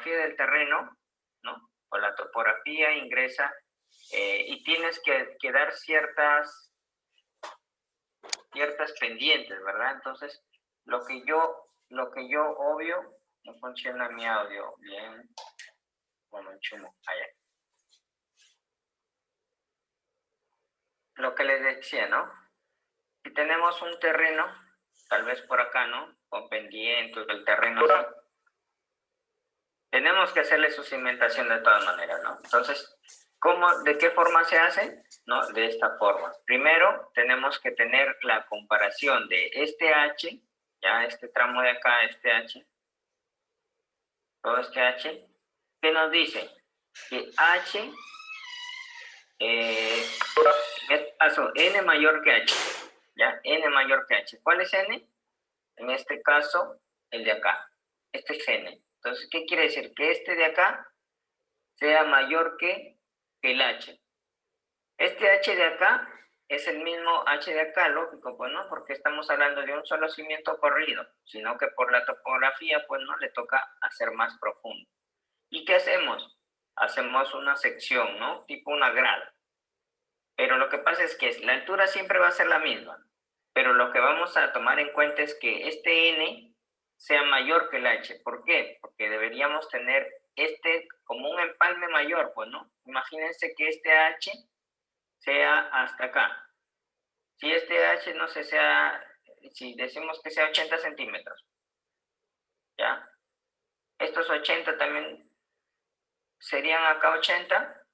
topografía del terreno, ¿no? O la topografía ingresa y tienes que dar ciertas pendientes, ¿verdad? Entonces, lo que yo obvio, no funciona mi audio bien. Bueno, chumo, allá. Lo que les decía, ¿no? Si tenemos un terreno, tal vez por acá, ¿no? Con pendientes del terreno, ¿sí? Tenemos que hacerle su cimentación de todas maneras, ¿no? Entonces, ¿de qué forma se hace? ¿No? De esta forma. Primero, tenemos que tener la comparación de este H, ya este tramo de acá, este H, todo este H, ¿qué nos dice? Que H, en este caso, N mayor que H, ¿ya? N mayor que H. ¿Cuál es N? En este caso, el de acá. Este es N. Entonces, ¿qué quiere decir? Que este de acá sea mayor que el H. Este H de acá es el mismo H de acá, lógico, pues no, porque estamos hablando de un solo cimiento corrido, sino que por la topografía, pues no, le toca hacer más profundo. ¿Y qué hacemos? Hacemos una sección, ¿no? Tipo una grada. Pero lo que pasa es que la altura siempre va a ser la misma, pero lo que vamos a tomar en cuenta es que este N sea mayor que el H. ¿Por qué? Porque deberíamos tener este como un empalme mayor, pues, ¿no? Imagínense que este H sea hasta acá. Si este H, no sé, si decimos que sea 80 centímetros, ¿ya? Estos 80 también serían acá 80.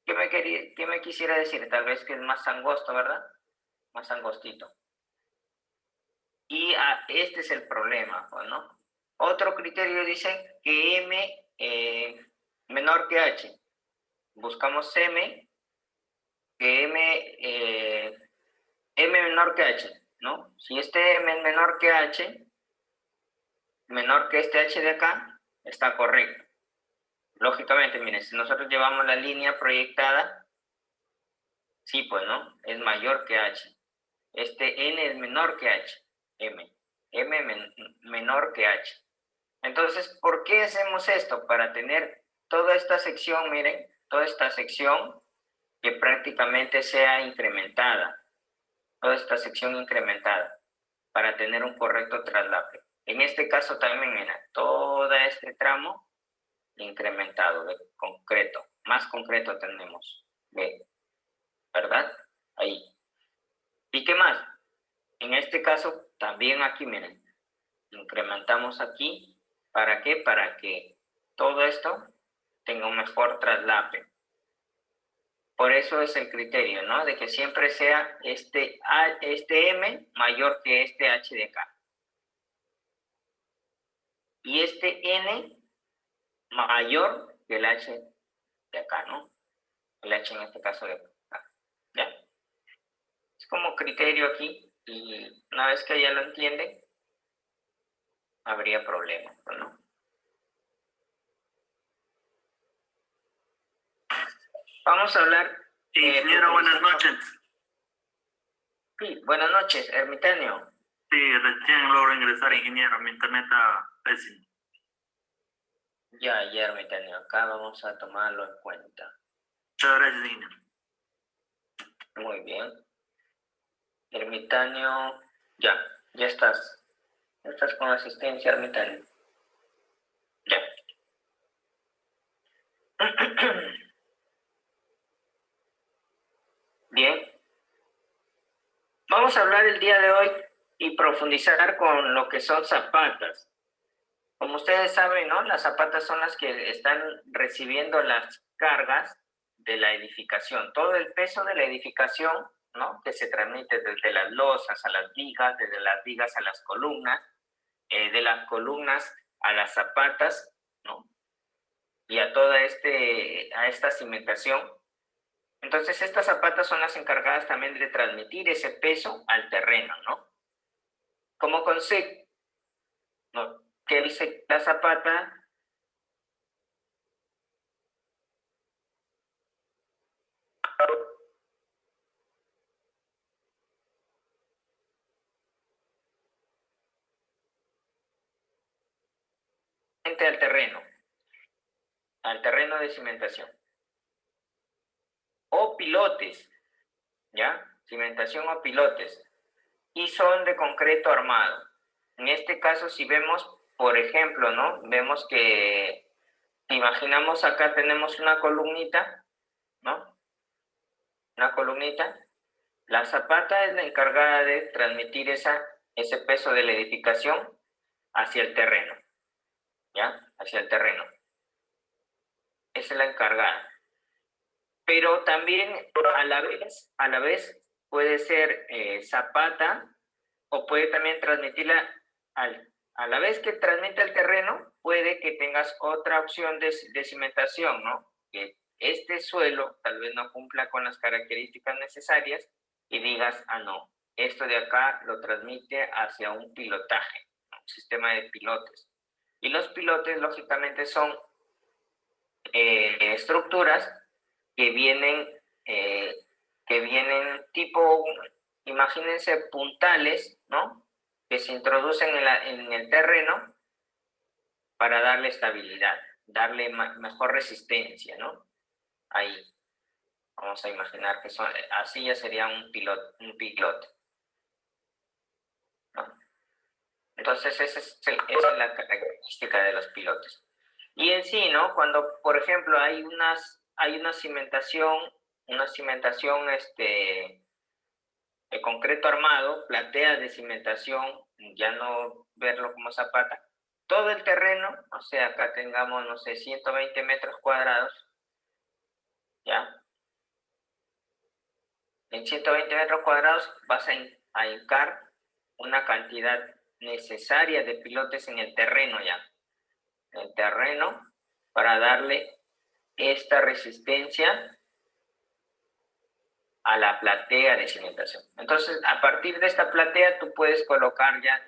¿Qué me quisiera decir? Tal vez que es más angosto, ¿verdad? Más angostito. Y este es el problema, pues, ¿no? Otro criterio dice que M menor que H. Buscamos M, que M menor que H, ¿no? Si este M es menor que H, menor que este H de acá, está correcto. Lógicamente, miren, si nosotros llevamos la línea proyectada, sí, pues, ¿no? Es mayor que H. Este N es menor que H, M. Menor que H. Entonces, ¿por qué hacemos esto? Para tener toda esta sección, miren, toda esta sección que prácticamente sea incrementada. Toda esta sección incrementada, para tener un correcto traslape. En este caso también, mira, todo este tramo incrementado, de concreto. Más concreto tenemos, ¿verdad? Ahí. ¿Y qué más? En este caso, también aquí, miren, incrementamos aquí. ¿Para qué? Para que todo esto tenga un mejor traslape. Por eso es el criterio, ¿no? De que siempre sea este M mayor que este H de acá. Y este N mayor que el H de acá, ¿no? El H en este caso de acá. ¿Ya? Es como criterio aquí, y una vez que ya lo entienden, habría problema, ¿no? Vamos a hablar... ingeniero, buenas noches. Sí, buenas noches, ermitaño. Sí, recién logro ingresar, ingeniero. Mi internet está pésimo. Ya, ermitaño. Acá vamos a tomarlo en cuenta. Muchas gracias, ingeniero. Muy bien. Ermitaño, ya estás. Ya estás con asistencia, ermitaño. Ya. Bien. Vamos a hablar el día de hoy y profundizar con lo que son zapatas. Como ustedes saben, ¿no? Las zapatas son las que están recibiendo las cargas de la edificación. Todo el peso de la edificación, ¿no? Que se transmite desde las losas a las vigas, desde las vigas a las columnas, de las columnas a las zapatas, ¿no? Y a esta cimentación. Entonces, estas zapatas son las encargadas también de transmitir ese peso al terreno, ¿no? Como concepto, ¿no? ¿Qué dice la zapata? Al terreno. terreno de cimentación. O pilotes, ¿ya? Cimentación o pilotes. Y son de concreto armado. En este caso, si vemos, por ejemplo, ¿no? Vemos que, imaginamos acá tenemos una columnita, ¿no? Una columnita. La zapata es la encargada de transmitir ese peso de la edificación hacia el terreno, ¿ya? Hacia el terreno. Esa es la encargada. Pero también a la vez puede ser zapata, o puede también transmitirla a la vez que transmite al terreno, puede que tengas otra opción de cimentación, ¿no? Que este suelo tal vez no cumpla con las características necesarias y digas, ah, no, esto de acá lo transmite hacia un pilotaje, un sistema de pilotes. Y los pilotes, lógicamente, son estructuras que vienen tipo, imagínense, puntales, ¿no? Que se introducen en el terreno para darle estabilidad, darle mejor resistencia, ¿no? Ahí, vamos a imaginar que así ya sería un pilote, ¿no? Entonces, esa es la característica de los pilotes. Y en sí, ¿no? Cuando, por ejemplo, hay una cimentación de concreto armado, plateas de cimentación, ya no verlo como zapata, todo el terreno, o sea, acá tengamos, no sé, 120 metros cuadrados, ¿ya? En 120 metros cuadrados vas a hincar una cantidad necesaria de pilotes en el terreno ya, en el terreno, para darle esta resistencia a la platea de cimentación. Entonces, a partir de esta platea, tú puedes colocar ya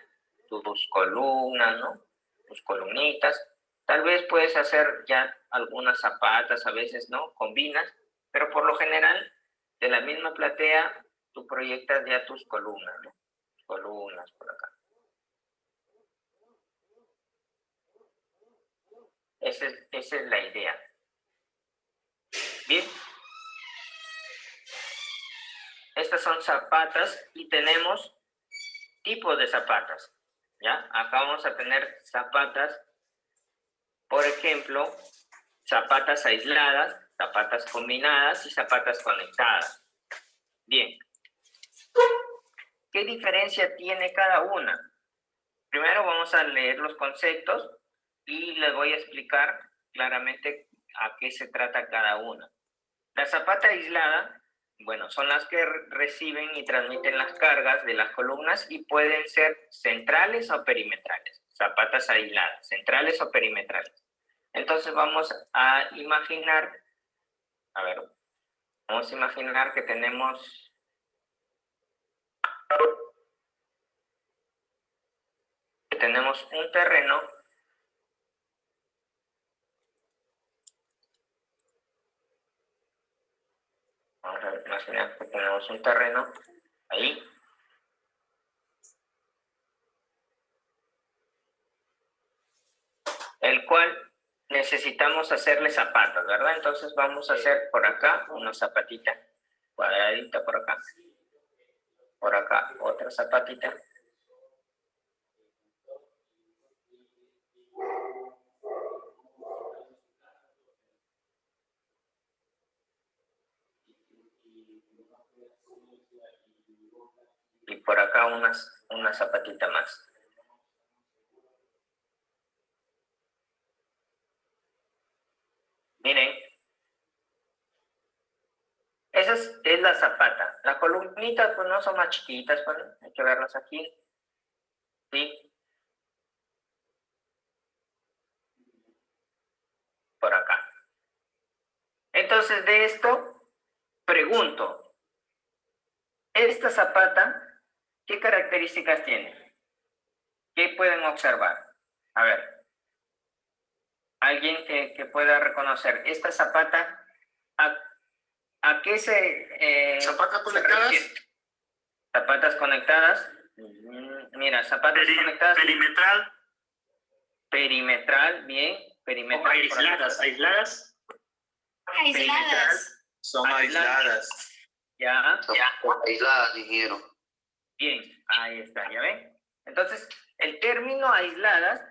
tus columnas, ¿no? Tus columnitas. Tal vez puedes hacer ya algunas zapatas, a veces, ¿no? Combinas, pero por lo general, de la misma platea, tú proyectas ya tus columnas, ¿no? Columnas por acá. Esa es la idea. Bien. Estas son zapatas y tenemos tipos de zapatas, ¿ya? Acá vamos a tener zapatas, por ejemplo, zapatas aisladas, zapatas combinadas y zapatas conectadas. Bien. ¿Qué diferencia tiene cada una? Primero vamos a leer los conceptos y les voy a explicar claramente a qué se trata cada una. La zapata aislada, bueno, son las que reciben y transmiten las cargas de las columnas y pueden ser centrales o perimetrales. Zapatas aisladas, centrales o perimetrales. Entonces vamos a imaginar, vamos a imaginar que tenemos un terreno Vamos a imaginar que tenemos un terreno ahí. El cual necesitamos hacerle zapatas, ¿verdad? Entonces vamos a hacer por acá una zapatita cuadradita por acá. Por acá otra zapatita. Y por acá una zapatita más. Miren, esa es la zapata. Las columnitas pues no son más chiquitas, pues, hay que verlas aquí. ¿Sí? Por acá. Entonces de esto pregunto, ¿esta zapata qué características tiene? ¿Qué pueden observar? A ver, alguien que pueda reconocer esta zapata, ¿a qué ¿Zapatas conectadas? Zapatas conectadas. Mira, zapatas conectadas. Perimetral. Perimetral, bien. perimetral. Aisladas, aisladas. Aisladas. Son aisladas. Ya, Aisladas, dijeron. bien, ahí está, ¿ya ven? Entonces, el término aisladas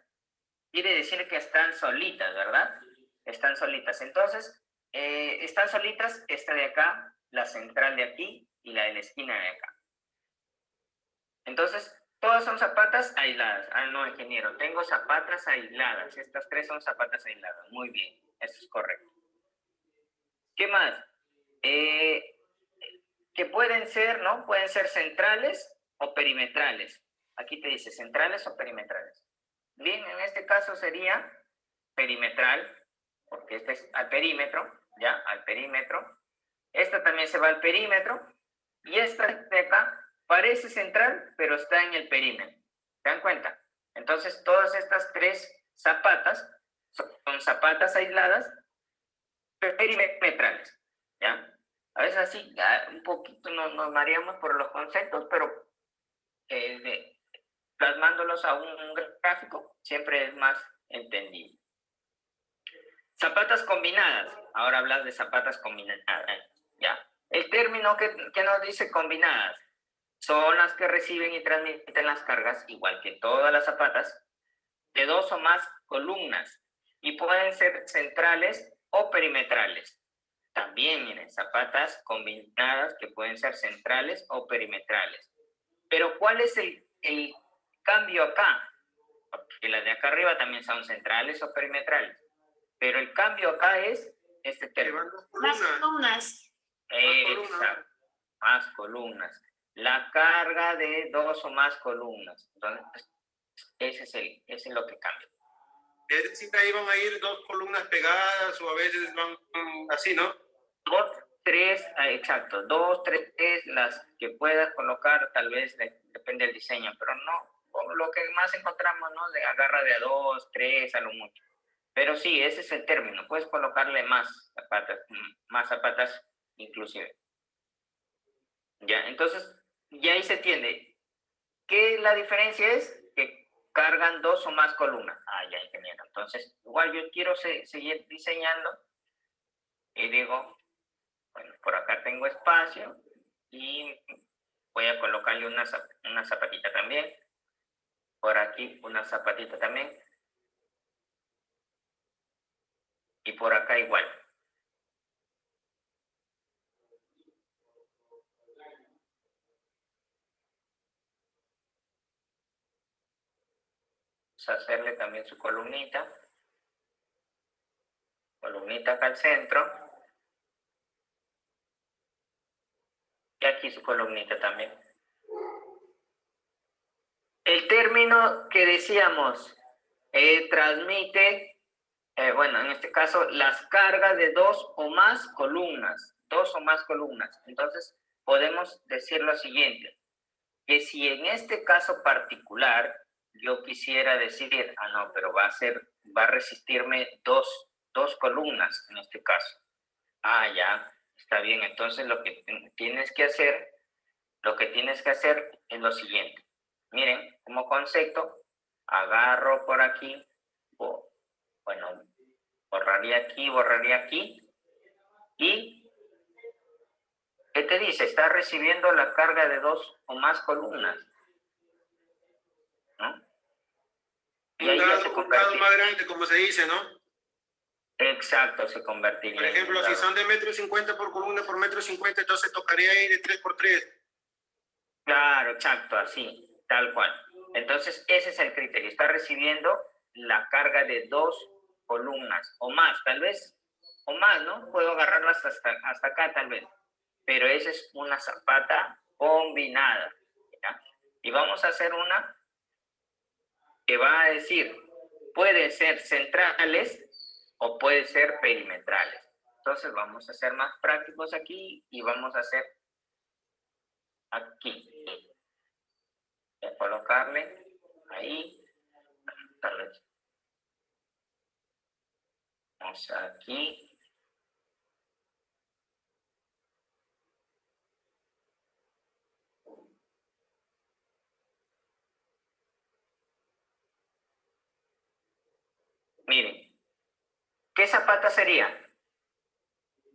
quiere decir que están solitas, ¿verdad? Están solitas. Entonces, están solitas esta de acá, la central de aquí y la de la esquina de acá. Entonces, todas son zapatas aisladas. Ah, no, ingeniero, tengo zapatas aisladas. Estas tres son zapatas aisladas. Muy bien, eso es correcto. ¿Qué más? Que pueden ser, ¿no? Pueden ser centrales o perimetrales. Aquí te dice centrales o perimetrales. Bien, en este caso sería perimetral, porque este es al perímetro, ¿ya? Al perímetro. Esta también se va al perímetro. Y esta de acá parece central, pero está en el perímetro. ¿Se dan cuenta? Entonces, todas estas tres zapatas son zapatas aisladas perimetrales, ¿ya? A veces así, un poquito nos mareamos por los conceptos, pero plasmándolos a un gráfico siempre es más entendible. Zapatas combinadas. Ahora hablas de zapatas combinadas, ¿ya? El término que nos dice combinadas son las que reciben y transmiten las cargas, igual que todas las zapatas, de dos o más columnas y pueden ser centrales o perimetrales. También, miren, zapatas combinadas que pueden ser centrales o perimetrales. Pero, ¿cuál es el cambio acá? Porque las de acá arriba también son centrales o perimetrales. Pero el cambio acá es este término. Más columnas. Exacto, más columnas. La carga de dos o más columnas. Entonces, ese es lo que cambia. Es decir, ahí van a ir dos columnas pegadas o a veces van así, ¿no? Dos, tres, exacto, dos, tres, las que puedas colocar, tal vez depende del diseño, pero no, lo que más encontramos, ¿no? De agarra de a dos, tres, a lo mucho. Pero sí, ese es el término, puedes colocarle más zapatas inclusive. Ya, entonces, ya ahí se entiende. ¿Qué la diferencia es? Que cargan dos o más columnas. Ah, ya, ingeniero. Entonces, igual yo quiero seguir diseñando y digo, bueno, por acá tengo espacio y voy a colocarle una zapatita también. Por aquí una zapatita también. Y por acá igual. Vamos a hacerle también su columnita. Columnita acá al centro. Y aquí su columnita también. El término que decíamos transmite, bueno, en este caso, las cargas de dos o más columnas. Dos o más columnas. Entonces, podemos decir lo siguiente. Que si en este caso particular yo quisiera decir, no, pero va a resistirme dos columnas en este caso. Ya, está bien. Entonces lo que tienes que hacer es lo siguiente. Miren, como concepto, agarro por aquí, bueno, borraría aquí, y ¿qué te dice? Está recibiendo la carga de dos o más columnas, ¿no? Y ahí ya se Un dado más grande, como se dice, ¿no? Exacto, se convertiría. Por ejemplo, si son de 1,50 m por columna por 1,50 m, entonces tocaría ahí de 3 por 3. Claro, exacto, así, tal cual. Entonces, ese es el criterio. Está recibiendo la carga de dos columnas o más, tal vez, o más, ¿no? Puedo agarrarlas hasta acá, tal vez. Pero esa es una zapata combinada, ¿ya? Y vamos a hacer una que va a decir, puede ser centrales o puede ser perimetrales. Entonces vamos a ser más prácticos aquí y vamos a hacer aquí. Voy a colocarle ahí, tal vez. Vamos aquí. Miren, ¿Qué zapata sería?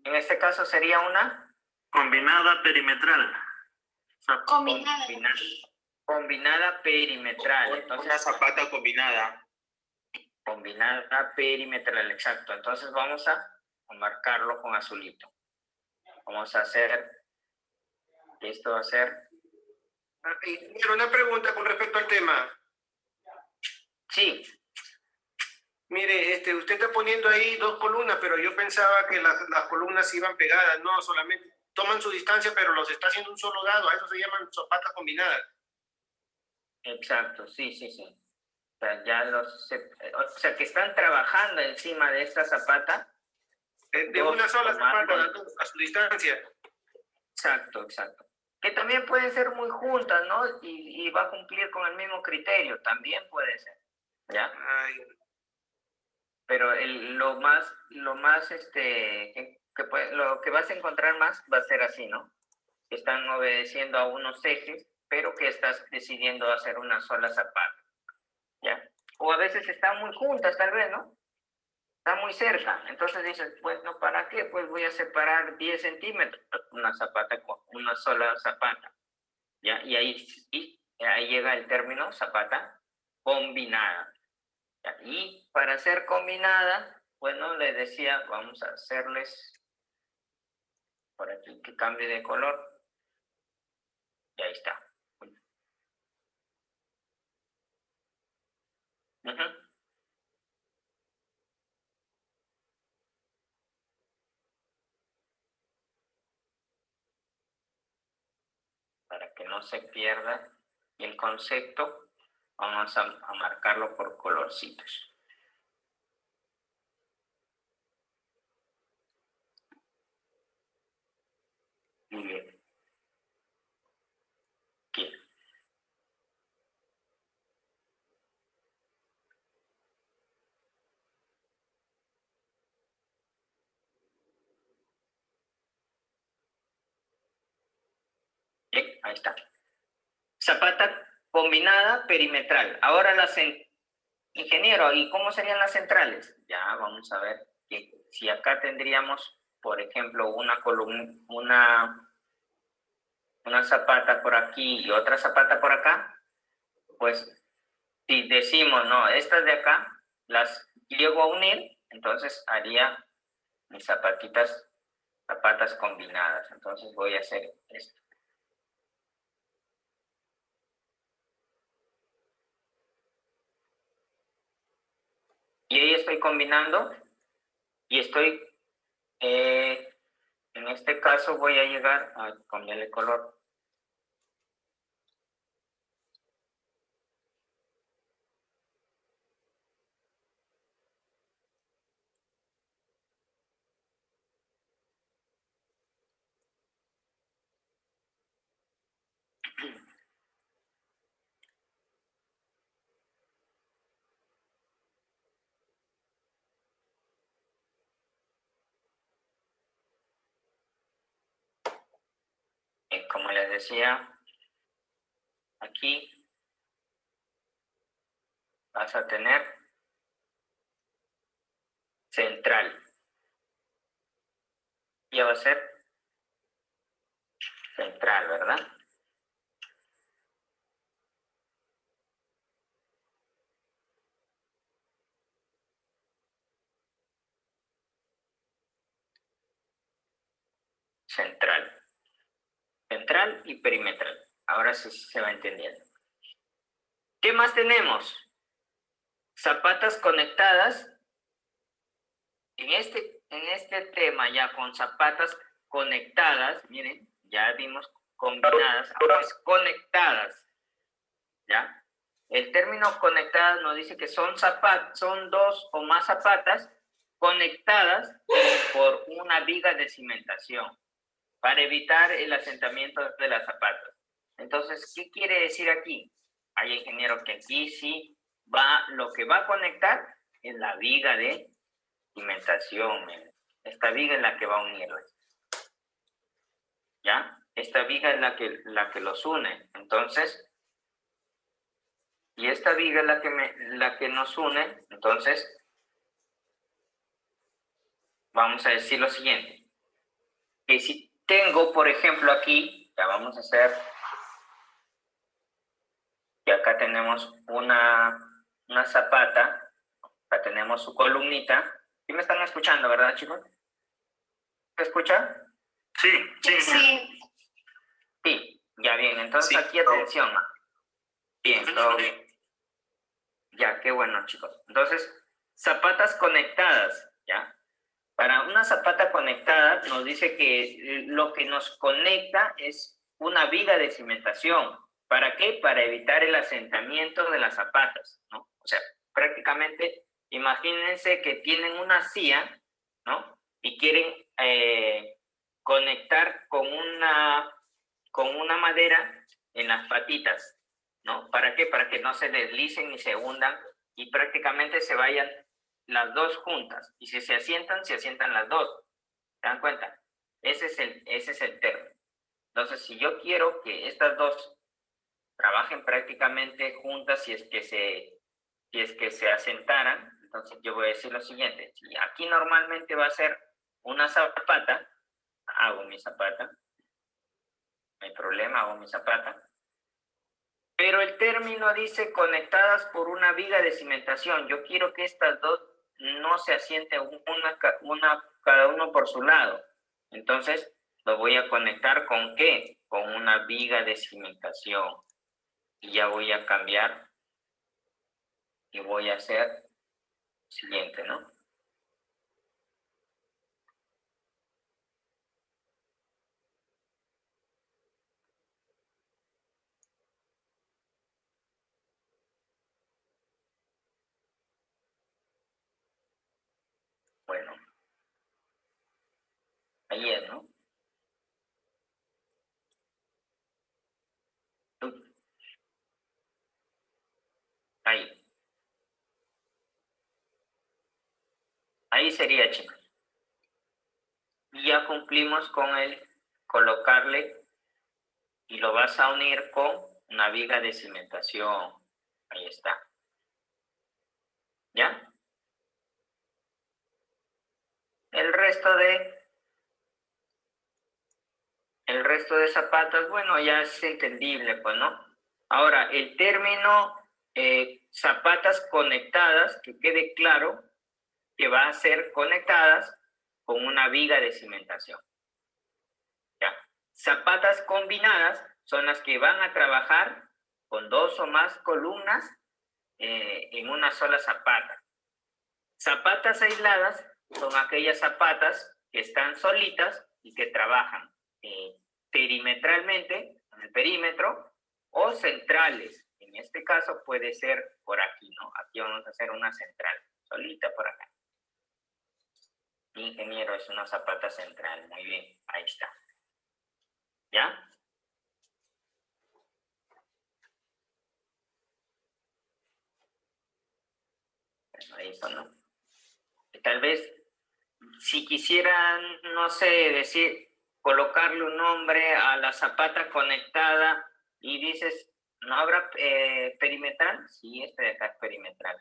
En este caso sería una Combinada perimetral. Combinada. combinada perimetral. Una Entonces, zapata combinada. combinada perimetral, exacto. Entonces vamos a marcarlo con azulito. Vamos a hacer, esto va a ser, Ingeniero, una pregunta con respecto al tema. sí, Mire, usted está poniendo ahí 2 columnas, pero yo pensaba que las columnas iban pegadas, no, solamente toman su distancia, pero los está haciendo un solo lado, a eso se llaman zapatas combinadas. exacto, sí, sí, sí. O sea, o sea, que están trabajando encima de esta zapata. De Dos una sola o más zapata, columnas. a su distancia. Exacto, exacto. Que también pueden ser muy juntas, ¿no? Y va a cumplir con el mismo criterio, también puede ser, ¿ya? Ay, Pero lo más lo que vas a encontrar más va a ser así, ¿no? Que están obedeciendo a unos ejes, pero que estás decidiendo hacer una sola zapata, ¿ya? O a veces están muy juntas, tal vez, ¿no? Está muy cerca. Entonces dices, bueno, ¿para qué? Pues voy a separar 10 centímetros, una zapata con una sola zapata, ¿ya? Y ahí llega el término zapata combinada. ¿Ya? Y para hacer combinada, bueno, les decía, vamos a hacerles por aquí que cambie de color. Y ahí está. Ujú. Para que no se pierda el concepto, vamos a marcarlo por colorcitos. Muy bien. Aquí. Bien, ahí está. Zapata combinada perimetral. Ahora ingeniero, ¿y cómo serían las centrales? Ya vamos a ver que si acá tendríamos, por ejemplo, una columna, una zapata por aquí y otra zapata por acá, pues si decimos, no, estas de acá las llego a unir, entonces haría mis zapatas combinadas. Entonces voy a hacer esto. Y ahí estoy combinando y estoy, en este caso voy a llegar a cambiarle color. Como les decía, aquí vas a tener central. Ya va a ser central, ¿verdad? Central. Central y perimetral. Ahora sí se va entendiendo. ¿Qué más tenemos? Zapatas conectadas. En este tema ya con zapatas conectadas, miren, ya vimos combinadas, ahora es conectadas, ¿ya? El término conectadas nos dice que son dos o más zapatas conectadas por una viga de cimentación para evitar el asentamiento de las zapatas. Entonces, ¿qué quiere decir aquí? Hay ingeniero que aquí sí lo que va a conectar es la viga de cimentación. Esta viga es la que va a unirlas. ¿Ya? Esta viga es la que los une. Entonces, y esta viga es la que nos une. Entonces, vamos a decir lo siguiente. Que si tengo, por ejemplo, aquí, ya vamos a hacer, y acá tenemos una zapata, acá tenemos su columnita. ¿Sí me están escuchando, verdad, chicos? ¿Se escucha? Sí, sí. Sí. Sí, ya bien. Entonces Sí, aquí atención. Bien, todo bien. Ya, qué bueno, chicos. Entonces, zapatas conectadas, ¿ya? Para una zapata conectada nos dice que lo que nos conecta es una viga de cimentación. ¿Para qué? Para evitar el asentamiento de las zapatas, ¿no? O sea, prácticamente, imagínense que tienen una silla, ¿no? Y quieren conectar con una madera en las patitas, ¿no? ¿Para qué? Para que no se deslicen ni se hundan y prácticamente se vayan las dos juntas. Y si se asientan las dos. ¿Se dan cuenta? Ese es el término. Entonces, si yo quiero que estas dos trabajen prácticamente juntas, si es que se asentaran, entonces yo voy a decir lo siguiente. Si aquí normalmente va a ser una zapata, hago mi zapata. No hay problema, hago mi zapata. Pero el término dice conectadas por una viga de cimentación. Yo quiero que estas dos no se asienten cada uno por su lado. Entonces, lo voy a conectar ¿con qué? Con una viga de cimentación. Y ya voy a cambiar y voy a hacer lo siguiente, ¿no? Bueno, ahí es, ¿no? Ahí. Ahí sería, chicos. Y ya cumplimos con el colocarle y lo vas a unir con una viga de cimentación. Ahí está. ¿Ya? El resto de zapatas, bueno, ya es entendible, pues, ¿no? Ahora, el término zapatas conectadas, que quede claro que va a ser conectadas con una viga de cimentación. ¿Ya? Zapatas combinadas son las que van a trabajar con dos o más columnas en una sola zapata. Zapatas aisladas son aquellas zapatas que están solitas y que trabajan perimetralmente, en el perímetro, o centrales. En este caso puede ser por aquí, ¿no? Aquí vamos a hacer una central, solita por acá. Ingeniero, es una zapata central. Muy bien, ahí está. ¿Ya? Bueno, ahí está, ¿no? Tal vez, si quisieran, no sé, decir, colocarle un nombre a la zapata conectada y dices, ¿no habrá perimetral? Sí, este de acá es perimetral.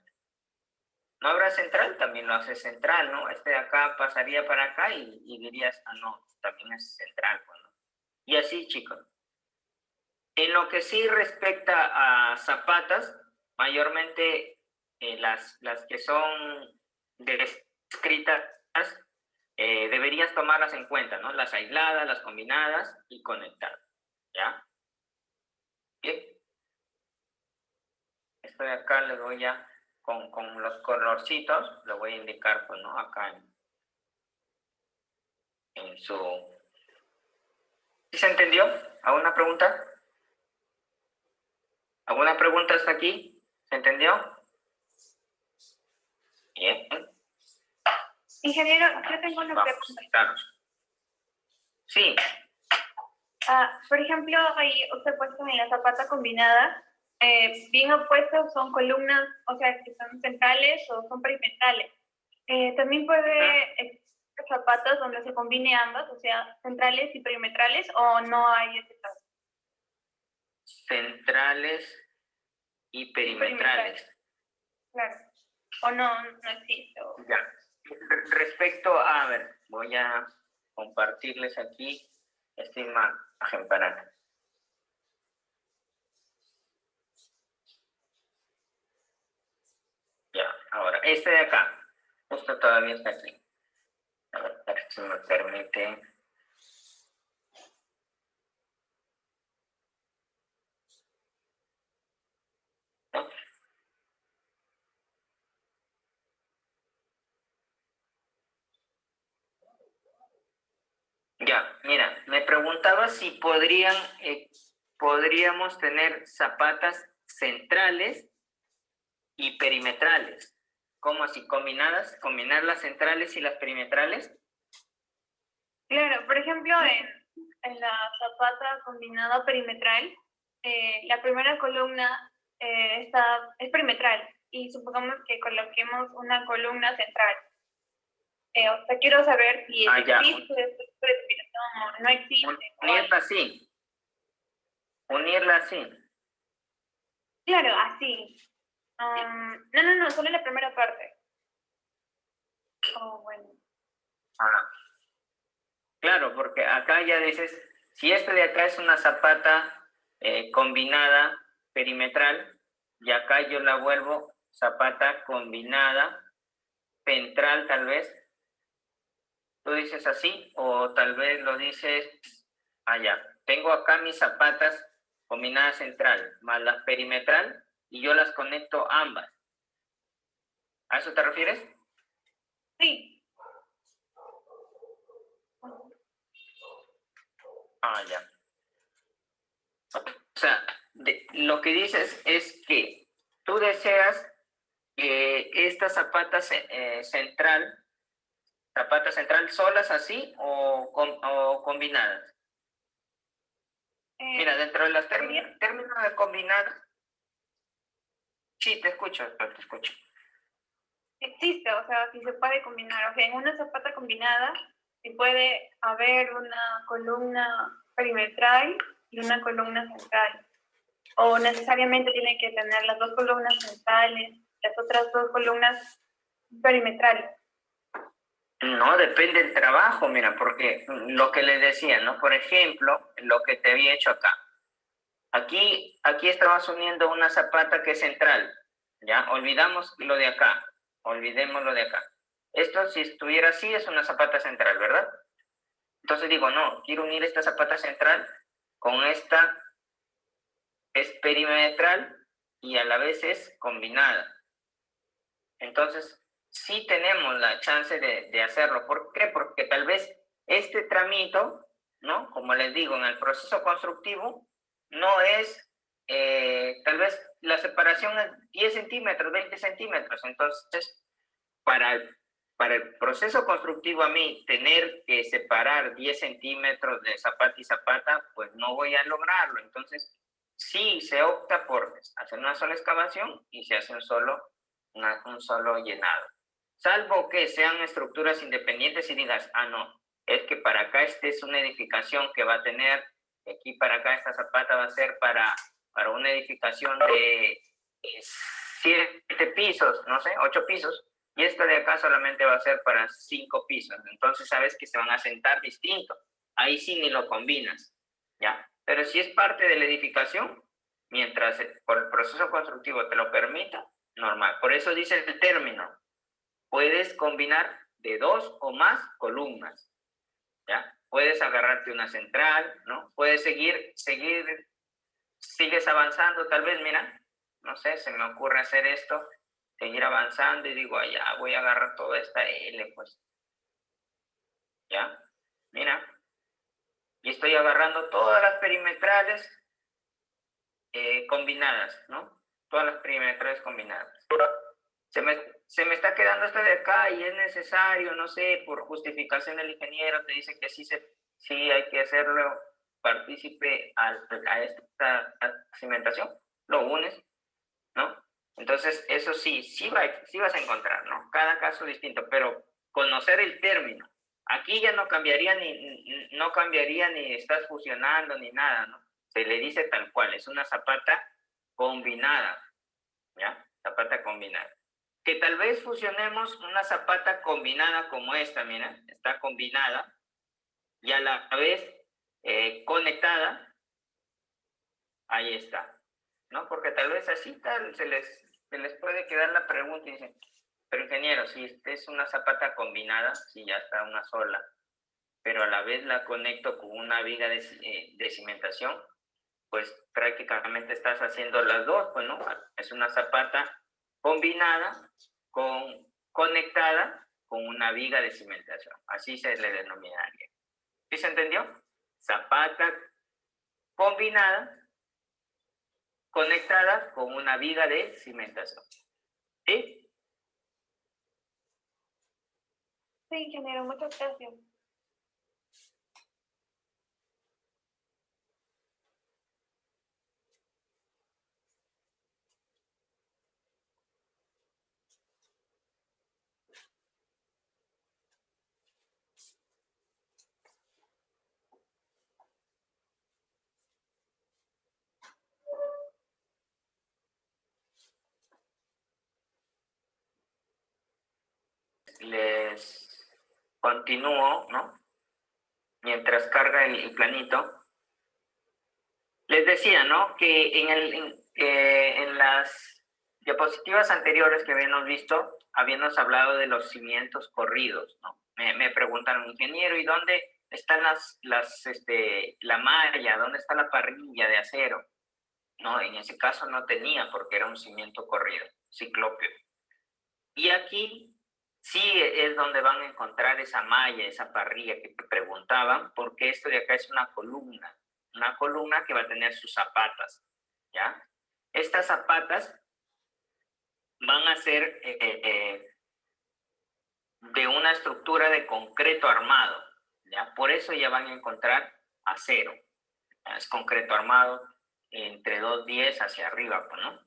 ¿No habrá central? También lo hace central, ¿no? Este de acá pasaría para acá y dirías, ah, no, también es central, pues, ¿no? Y así, chicos. En lo que sí respecta a zapatas, mayormente las que son descritas, deberías tomarlas en cuenta, ¿no? Las aisladas, las combinadas y conectadas, ¿ya? Bien. Esto de acá le voy a, con los colorcitos, le voy a indicar, pues, ¿no? Acá en su... ¿Sí se entendió? ¿Alguna pregunta? ¿Alguna pregunta hasta aquí? ¿Se entendió? Bien. Ingeniero, yo tengo una Vamos, pregunta. claro. Sí. Por ejemplo, ahí usted puesto en la zapata combinada, bien opuestos son columnas, o sea, que son centrales o son perimetrales. También puede existir zapatos donde se combine ambas, o sea, centrales y perimetrales, o no hay ese caso. Centrales y perimetrales. Claro. O no existe. Ya. efecto, a ver, voy a compartirles aquí esta imagen para... Ya, ahora, este de acá, justo todavía está aquí. A ver si me permite. Ya, mira, me preguntaba si podríamos tener zapatas centrales y perimetrales. ¿Cómo así? ¿Combinadas? ¿Combinar las centrales y las perimetrales? Claro, por ejemplo, en la zapata combinada perimetral, la primera columna es perimetral y supongamos que coloquemos una columna central. O sea, quiero saber si ya. existe esta determinación o no existe. Unirla así. Unirla así. Claro, así. No, solo la primera parte. Oh, bueno. Ah. Claro, porque acá ya dices, si este de acá es una zapata combinada perimetral, y acá yo la vuelvo zapata combinada central tal vez. Tú dices así, o tal vez lo dices allá. Tengo acá mis zapatas combinadas central, más la perimetral, y yo las conecto ambas. ¿A eso te refieres? Sí. Ya. O sea, lo que dices es que tú deseas que esta zapata central solas así o combinadas. Mira, dentro de los términos de combinadas, sí, te escucho. Existe, o sea, si se puede combinar. O sea, en una zapata combinada, sí puede haber una columna perimetral y una columna central. O necesariamente tiene que tener las dos columnas centrales, las otras dos columnas perimetrales. No, depende del trabajo, mira, porque lo que les decía, ¿no? Por ejemplo, lo que te había hecho acá. Aquí estabas uniendo una zapata que es central, ¿ya? Olvidemos lo de acá. Esto, si estuviera así, es una zapata central, ¿verdad? Entonces digo, no, quiero unir esta zapata central con esta, es perimetral y a la vez es combinada. Entonces, sí tenemos la chance de hacerlo. ¿Por qué? Porque tal vez este tramito, ¿no? Como les digo, en el proceso constructivo, no es, tal vez la separación es 10 centímetros, 20 centímetros. Entonces, para el proceso constructivo a mí tener que separar 10 centímetros de zapata y zapata, pues no voy a lograrlo. Entonces, sí se opta por hacer una sola excavación y se hace un solo llenado. Salvo que sean estructuras independientes y digas, no, es que para acá es una edificación que va a tener, aquí para acá esta zapata va a ser para una edificación de 7 pisos, no sé, 8 pisos, y esta de acá solamente va a ser para 5 pisos. Entonces sabes que se van a sentar distinto. Ahí sí ni lo combinas, ¿ya? Pero si es parte de la edificación, mientras por el proceso constructivo te lo permita, normal. Por eso dice el término, puedes combinar de 2 o más columnas, ¿ya? Puedes agarrarte una central, ¿no? Puedes sigues avanzando, tal vez, mira, no sé, se me ocurre hacer esto, seguir avanzando y digo, ya voy a agarrar toda esta L, pues. ¿Ya? Mira. Y estoy agarrando todas las perimetrales combinadas, ¿no? Todas las perimetrales combinadas. Se me está quedando esto de acá y es necesario, no sé, por justificación del ingeniero, te dice que sí hay que hacerlo partícipe a esta cimentación, lo unes, ¿no? Entonces, eso sí vas a encontrar, ¿no? Cada caso distinto, pero conocer el término. Aquí ya no cambiaría ni estás fusionando ni nada, ¿no? Se le dice tal cual, es una zapata combinada, ¿ya? Zapata combinada. que tal vez fusionemos una zapata combinada como esta, mira, está combinada y a la vez conectada, ahí está, ¿no? Porque tal vez así tal se les puede quedar la pregunta y dicen, pero ingeniero, si esta es una zapata combinada, si ya está una sola, pero a la vez la conecto con una viga de cimentación, pues prácticamente estás haciendo las dos, pues, ¿no? Es una zapata combinada conectada con una viga de cimentación. Así se le denominaría. ¿Sí se entendió? Zapata combinada conectada con una viga de cimentación. ¿Sí? Sí, ingeniero, muchas gracias. Les continúo, ¿no? Mientras carga el planito. Les decía, ¿no? Que en las diapositivas anteriores que habíamos visto, habíamos hablado de los cimientos corridos, ¿no? Me preguntaron, ingeniero, ¿y dónde están la malla? ¿Dónde está la parrilla de acero? No, en ese caso no tenía porque era un cimiento corrido, ciclópeo. Y aquí sí es donde van a encontrar esa malla, esa parrilla que te preguntaban, porque esto de acá es una columna que va a tener sus zapatas, ¿ya? Estas zapatas van a ser de una estructura de concreto armado, ¿ya? Por eso ya van a encontrar acero, ¿ya? Es concreto armado entre 210 hacia arriba, ¿no?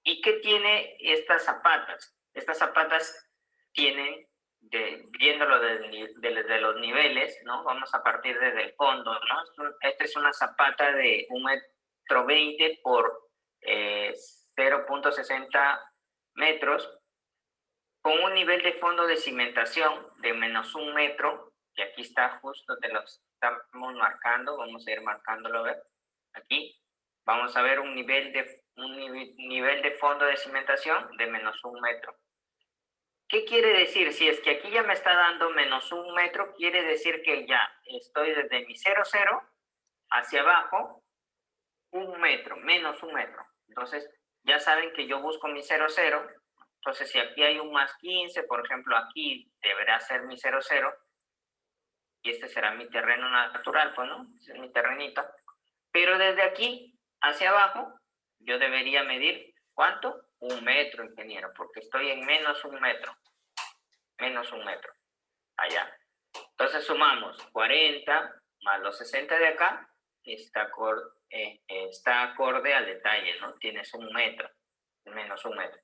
¿Y qué tiene estas zapatas? Estas zapatas tienen, viéndolo desde los niveles, ¿no? Vamos a partir desde el fondo, ¿no? Esta es una zapata de 1,20 m por 0,60 metros, con un nivel de fondo de cimentación de -1 metro, y aquí está justo, te lo estamos marcando, vamos a ir marcándolo, a ver, aquí, vamos a ver un nivel de fondo de cimentación de -1 metro. ¿Qué quiere decir? Si es que aquí ya me está dando -1 metro, quiere decir que ya estoy desde mi 0,0 hacia abajo, 1 metro, -1 metro. Entonces, ya saben que yo busco mi 0,0. Entonces, si aquí hay un +15, por ejemplo, aquí deberá ser mi 0,0. Y este será mi terreno natural, pues, ¿no? Ese es mi terrenito. Pero desde aquí hacia abajo, yo debería medir, ¿cuánto? 1 metro, ingeniero, porque estoy en -1 metro. -1 metro. Allá. Entonces sumamos 40 más los 60 de acá, está acorde al detalle, ¿no? Tienes 1 metro, -1 metro.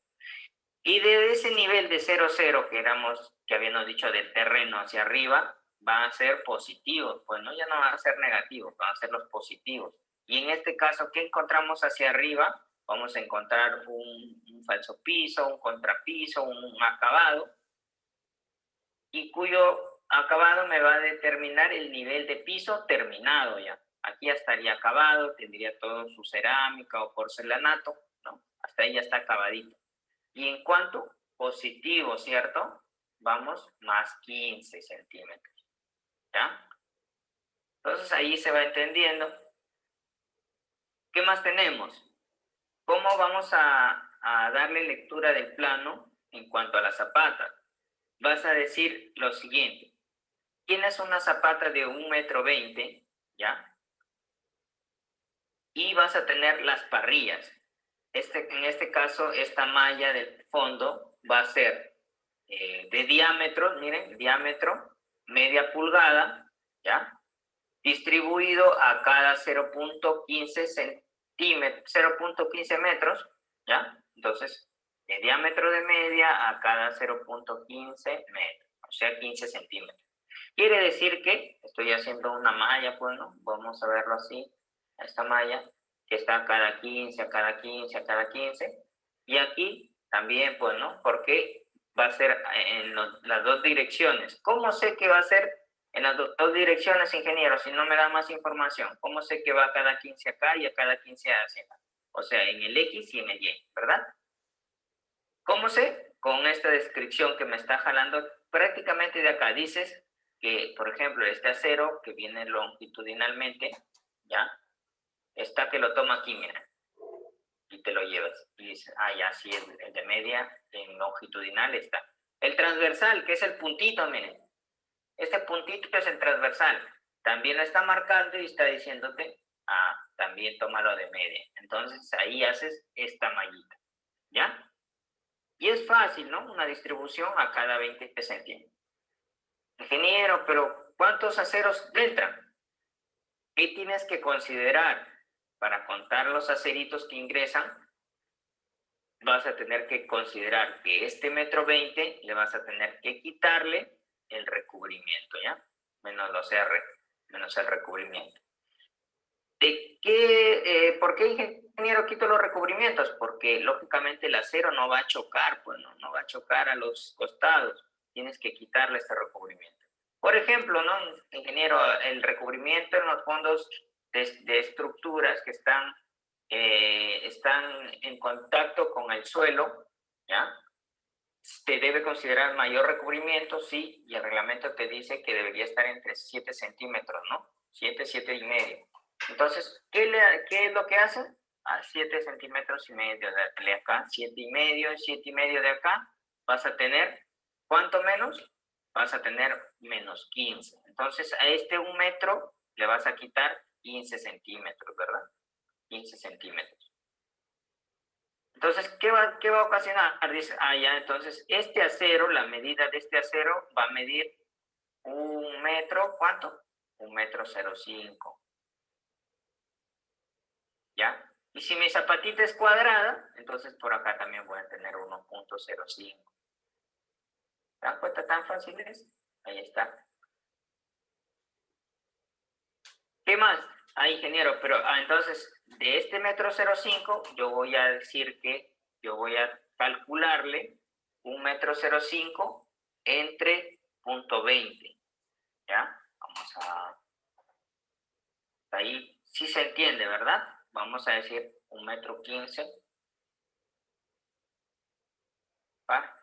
Y de ese nivel de 0,0 que habíamos dicho del terreno hacia arriba, van a ser positivos, pues no, ya no van a ser negativos, van a ser los positivos. Y en este caso, ¿qué encontramos hacia arriba? Vamos a encontrar un falso piso, un contrapiso, un acabado, y cuyo acabado me va a determinar el nivel de piso terminado ya. Aquí ya estaría acabado, tendría todo su cerámica o porcelanato, ¿no? Hasta ahí ya está acabadito. Y en cuanto positivo, ¿cierto? Vamos, más 15 centímetros, ¿ya? Entonces ahí se va entendiendo. ¿Qué más tenemos? ¿Cómo vamos a darle lectura del plano en cuanto a la zapata? Vas a decir lo siguiente. Tienes una zapata de 1,20 m, ¿ya? Y vas a tener las parrillas. En este caso, esta malla del fondo va a ser de diámetro, miren, diámetro, media pulgada, ¿ya? Distribuido a cada 0,15 centímetros, 0,15 metros, ¿ya? Entonces, de diámetro de media a cada 0,15 metros, o sea, 15 centímetros. Quiere decir que estoy haciendo una malla, pues, ¿no? Vamos a verlo así, esta malla, que está a cada 15, a cada 15, a cada 15, y aquí También, pues, ¿no? Porque va a ser en las dos direcciones. ¿Cómo sé que va a ser en las dos direcciones, ingeniero? Si no me da más información. ¿Cómo sé que va a cada 15 acá y a cada 15 hacia acá? O sea, en el X y en el Y, ¿verdad? ¿Cómo sé? Con esta descripción que me está jalando prácticamente de acá. Dices que, por ejemplo, este acero que viene longitudinalmente, ¿ya? Está que lo toma aquí, mira. Y te lo llevas. Y dices, ah, ya, sí, el de media, en longitudinal está. El transversal, que es el puntito, miren. Este puntito es el transversal. También lo está marcando y está diciéndote, ah, también tómalo de media. Entonces, ahí haces esta mallita, ¿ya? Y es fácil, ¿no? Una distribución a cada 20 centímetros. Ingeniero, pero ¿cuántos aceros entran? ¿Qué tienes que considerar? Para contar los aceritos que ingresan, vas a tener que considerar que este 1,20 m le vas a tener que quitarle el recubrimiento, ¿ya? Menos los R, menos el recubrimiento. ¿Por qué, ingeniero, quito los recubrimientos? Porque lógicamente el acero no va a chocar, pues no va a chocar a los costados. Tienes que quitarle este recubrimiento. Por ejemplo, ¿no, ingeniero? El recubrimiento en los fondos de estructuras que están en contacto con el suelo, ¿ya? Se debe considerar mayor recubrimiento, sí, y el reglamento te dice que debería estar entre 7 centímetros, ¿no? 7, 7,5. Entonces, ¿qué es lo que hacen? A 7 centímetros y medio de acá, 7,5, 7,5 de acá, vas a tener, ¿cuánto menos? Vas a tener menos 15. Entonces, a este 1 metro le vas a quitar 15 centímetros, ¿verdad? 15 centímetros. Entonces, ¿qué va a ocasionar? Dice, ah, ya, entonces, este acero, la medida de este acero va a medir 1 metro, ¿cuánto? 1,05 m. ¿Ya? Y si mi zapatita es cuadrada, entonces por acá también voy a tener 1,05. ¿Se dan cuenta tan fácil es? Ahí está. ¿Qué más? Ah, ingeniero, pero entonces, de este 1,05 m, yo voy a decir que yo voy a calcularle 1,05 m entre 0,20. ¿Ya? Vamos a... Ahí sí se entiende, ¿verdad? Vamos a decir 1,15 m. ¿Va?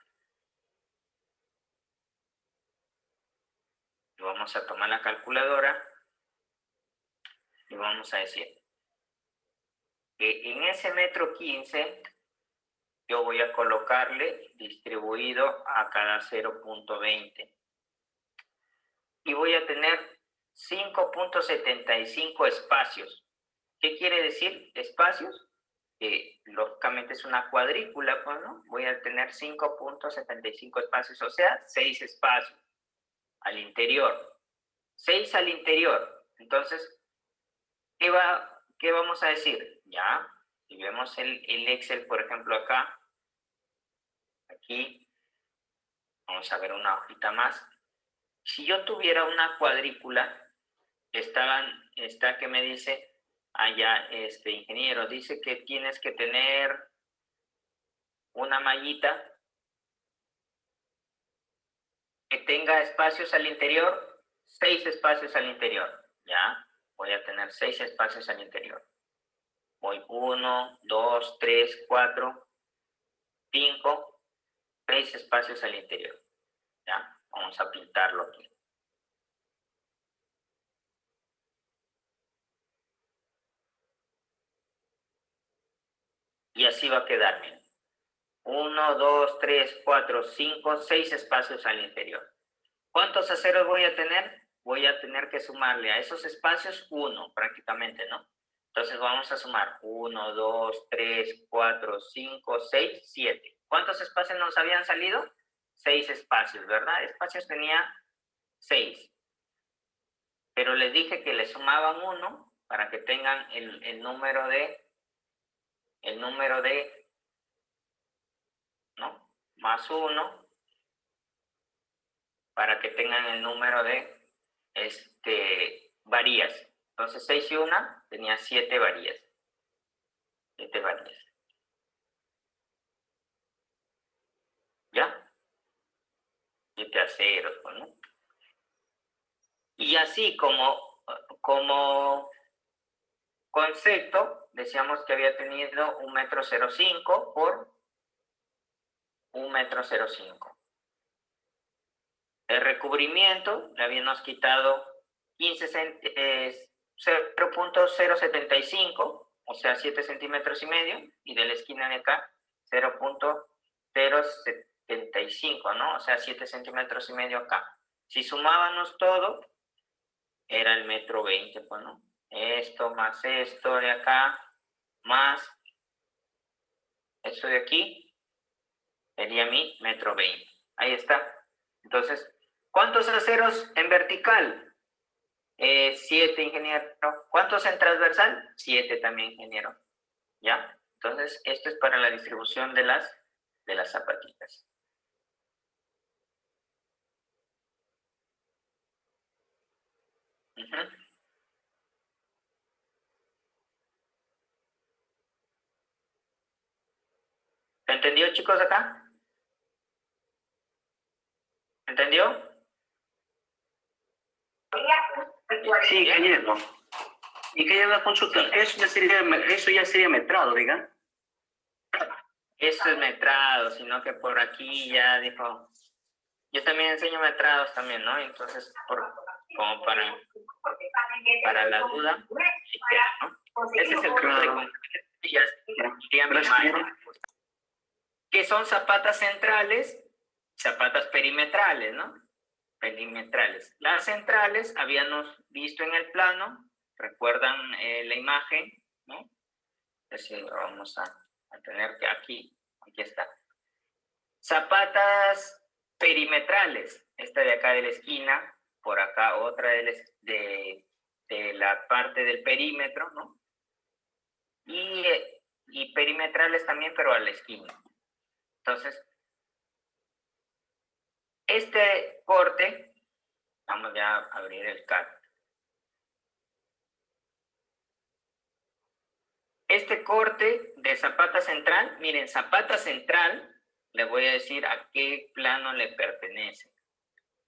Y vamos a tomar la calculadora y vamos a decir que en ese 1,15 m yo voy a colocarle distribuido a cada 0,20. Y voy a tener 5,75 espacios. ¿Qué quiere decir espacios? Lógicamente es una cuadrícula, pues, ¿no? Voy a tener 5,75 espacios, o sea, 6 espacios al interior. 6 al interior. Entonces, ¿qué vamos a decir? Ya, si vemos el Excel, por ejemplo, acá, aquí, vamos a ver una hojita más. Si yo tuviera una cuadrícula, está que me dice, allá, ingeniero, dice que tienes que tener una mallita que tenga espacios al interior, 6 espacios al interior, ¿ya? Voy a tener 6 espacios al interior. Voy 1, 2, 3, 4, 5, 6 espacios al interior, ¿ya? Vamos a pintarlo aquí. Y así va a quedar, miren. 1, 2, 3, 4, 5, 6 espacios al interior. ¿Cuántos aceros voy a tener? Voy a tener que sumarle a esos espacios 1 prácticamente, ¿no? Entonces vamos a sumar 1, 2, 3, 4, 5, 6, 7. ¿Cuántos espacios nos habían salido? 6 espacios, ¿verdad? Espacios tenía 6. Pero les dije que le sumaban 1 para que tengan el número de, ¿no? Más 1 para que tengan el número de varías. Entonces 6 y 1 tenía 7 varías. 7 varías. ¿Ya? 7 a 0, pues, ¿no? Y así como concepto, decíamos que había tenido 1,05 m por 1,05 m. El recubrimiento le habíamos quitado 0.075, o sea, 7,5 centímetros, y de la esquina de acá 0.075, ¿no? O sea, 7,5 centímetros acá. Si sumábamos todo, era el 1,20 m, pues, ¿no? Esto más esto de acá, más esto de aquí, sería mi 1,20 m. Ahí está. Entonces, ¿cuántos aceros en vertical? 7, ingeniero. ¿Cuántos en transversal? 7 también, ingeniero. ¿Ya? Entonces, esto es para la distribución de las zapatitas. ¿Se entendió, chicos, acá? ¿Entendió? Sí, ingeniero. Y que una consulta, eso ya sería metrado, diga. Eso es metrado, sino que por aquí ya dijo. Yo también enseño metrados también, ¿no? Entonces, como para la duda, ¿no? Ese es el punto de que son zapatas centrales, zapatas perimetrales, ¿no? Perimetrales. Las centrales habíamos visto en el plano, recuerdan la imagen, ¿no? Es decir, vamos a tener que aquí está. Zapatas perimetrales, esta de acá de la esquina, por acá otra de la parte del perímetro, ¿no? Y perimetrales también, pero a la esquina. Entonces, este corte, vamos ya a abrir el CAD. Este corte de zapata central, miren, zapata central, le voy a decir a qué plano le pertenece.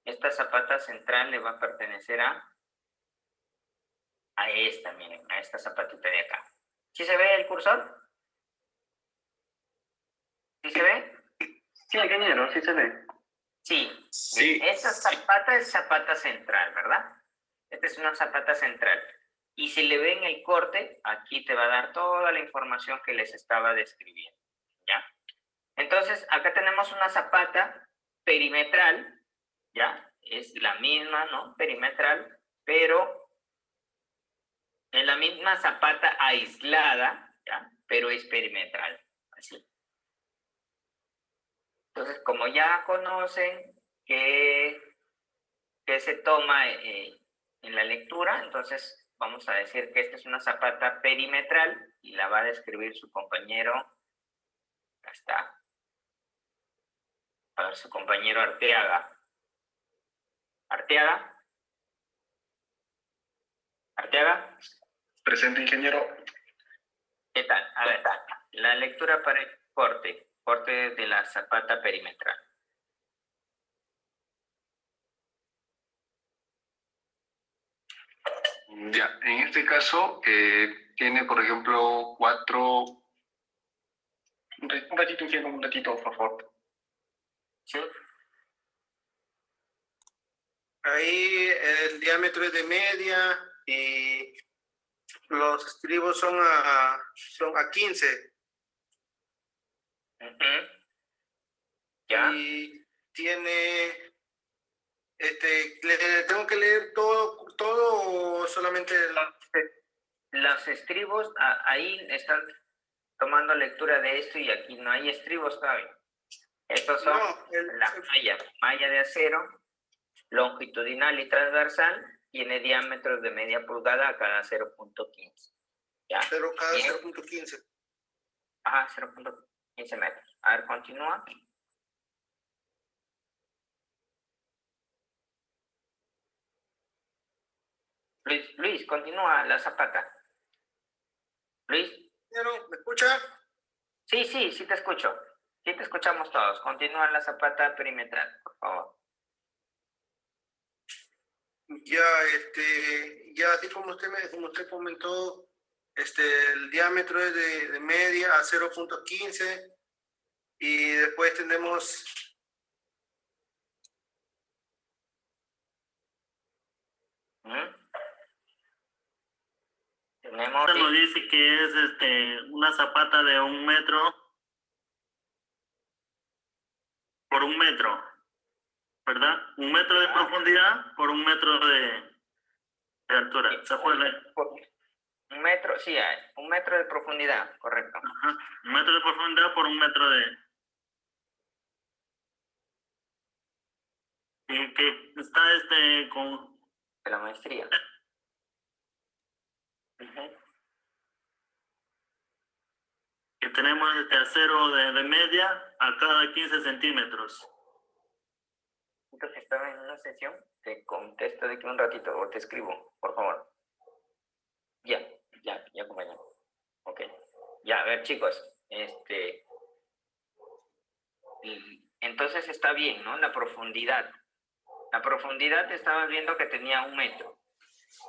Esta zapata central le va a pertenecer a esta, miren, a esta zapatita de acá. ¿Sí se ve el cursor? ¿Sí se ve? Sí, ingeniero, sí se ve. Sí. Sí. Esta zapata es zapata central, ¿verdad? Esta es una zapata central. Y si le ven el corte, aquí te va a dar toda la información que les estaba describiendo, ¿ya? Entonces, acá tenemos una zapata perimetral, ¿ya? Es la misma, ¿no? Perimetral, pero es la misma zapata aislada, ¿ya? Pero es perimetral, así. Entonces, como ya conocen que se toma en la lectura, entonces vamos a decir que esta es una zapata perimetral y la va a describir su compañero. Acá está. A ver, su compañero Arteaga. ¿Arteaga? ¿Arteaga? Presente, ingeniero. ¿Qué tal? A ver, la lectura para el corte de la zapata perimetral. Ya, en este caso tiene, por ejemplo, 4... Un ratito, ingeniero, un ratito, por favor. ¿Sí? Ahí el diámetro es de media y los estribos son a 15. ¿Ya? Y tiene, tengo que leer todo o solamente Los estribos, ahí están tomando lectura de esto y aquí no hay estribos todavía. Estos son la malla de acero, longitudinal y transversal, tiene diámetros de media pulgada a cada 0.15. ¿Ya? cada 0.15. Ajá, 0.15 metros. A ver, continúa. Luis, continúa la zapata. Luis. ¿Me escucha? Sí, te escucho. Sí, te escuchamos todos. Continúa la zapata perimetral, por favor. Ya, ya así como usted comentó, el diámetro es de media a 0.15 y después tenemos Tenemos... Nos dice que es una zapata de 1 metro por 1 metro, ¿verdad? 1 metro de profundidad por 1 metro de altura. ¿Se acuerda? 1 metro, sí, hay 1 metro de profundidad, correcto. Ajá. 1 metro de profundidad por 1 metro de... Y que está con... De la maestría. Que tenemos acero de media a cada 15 centímetros. Entonces estaba en una sesión, te contesto de aquí un ratito o te escribo, por favor. Ya, compañero. Ok. Ya, a ver, chicos, entonces está bien, ¿no? La profundidad. La profundidad estaba viendo que tenía 1 metro.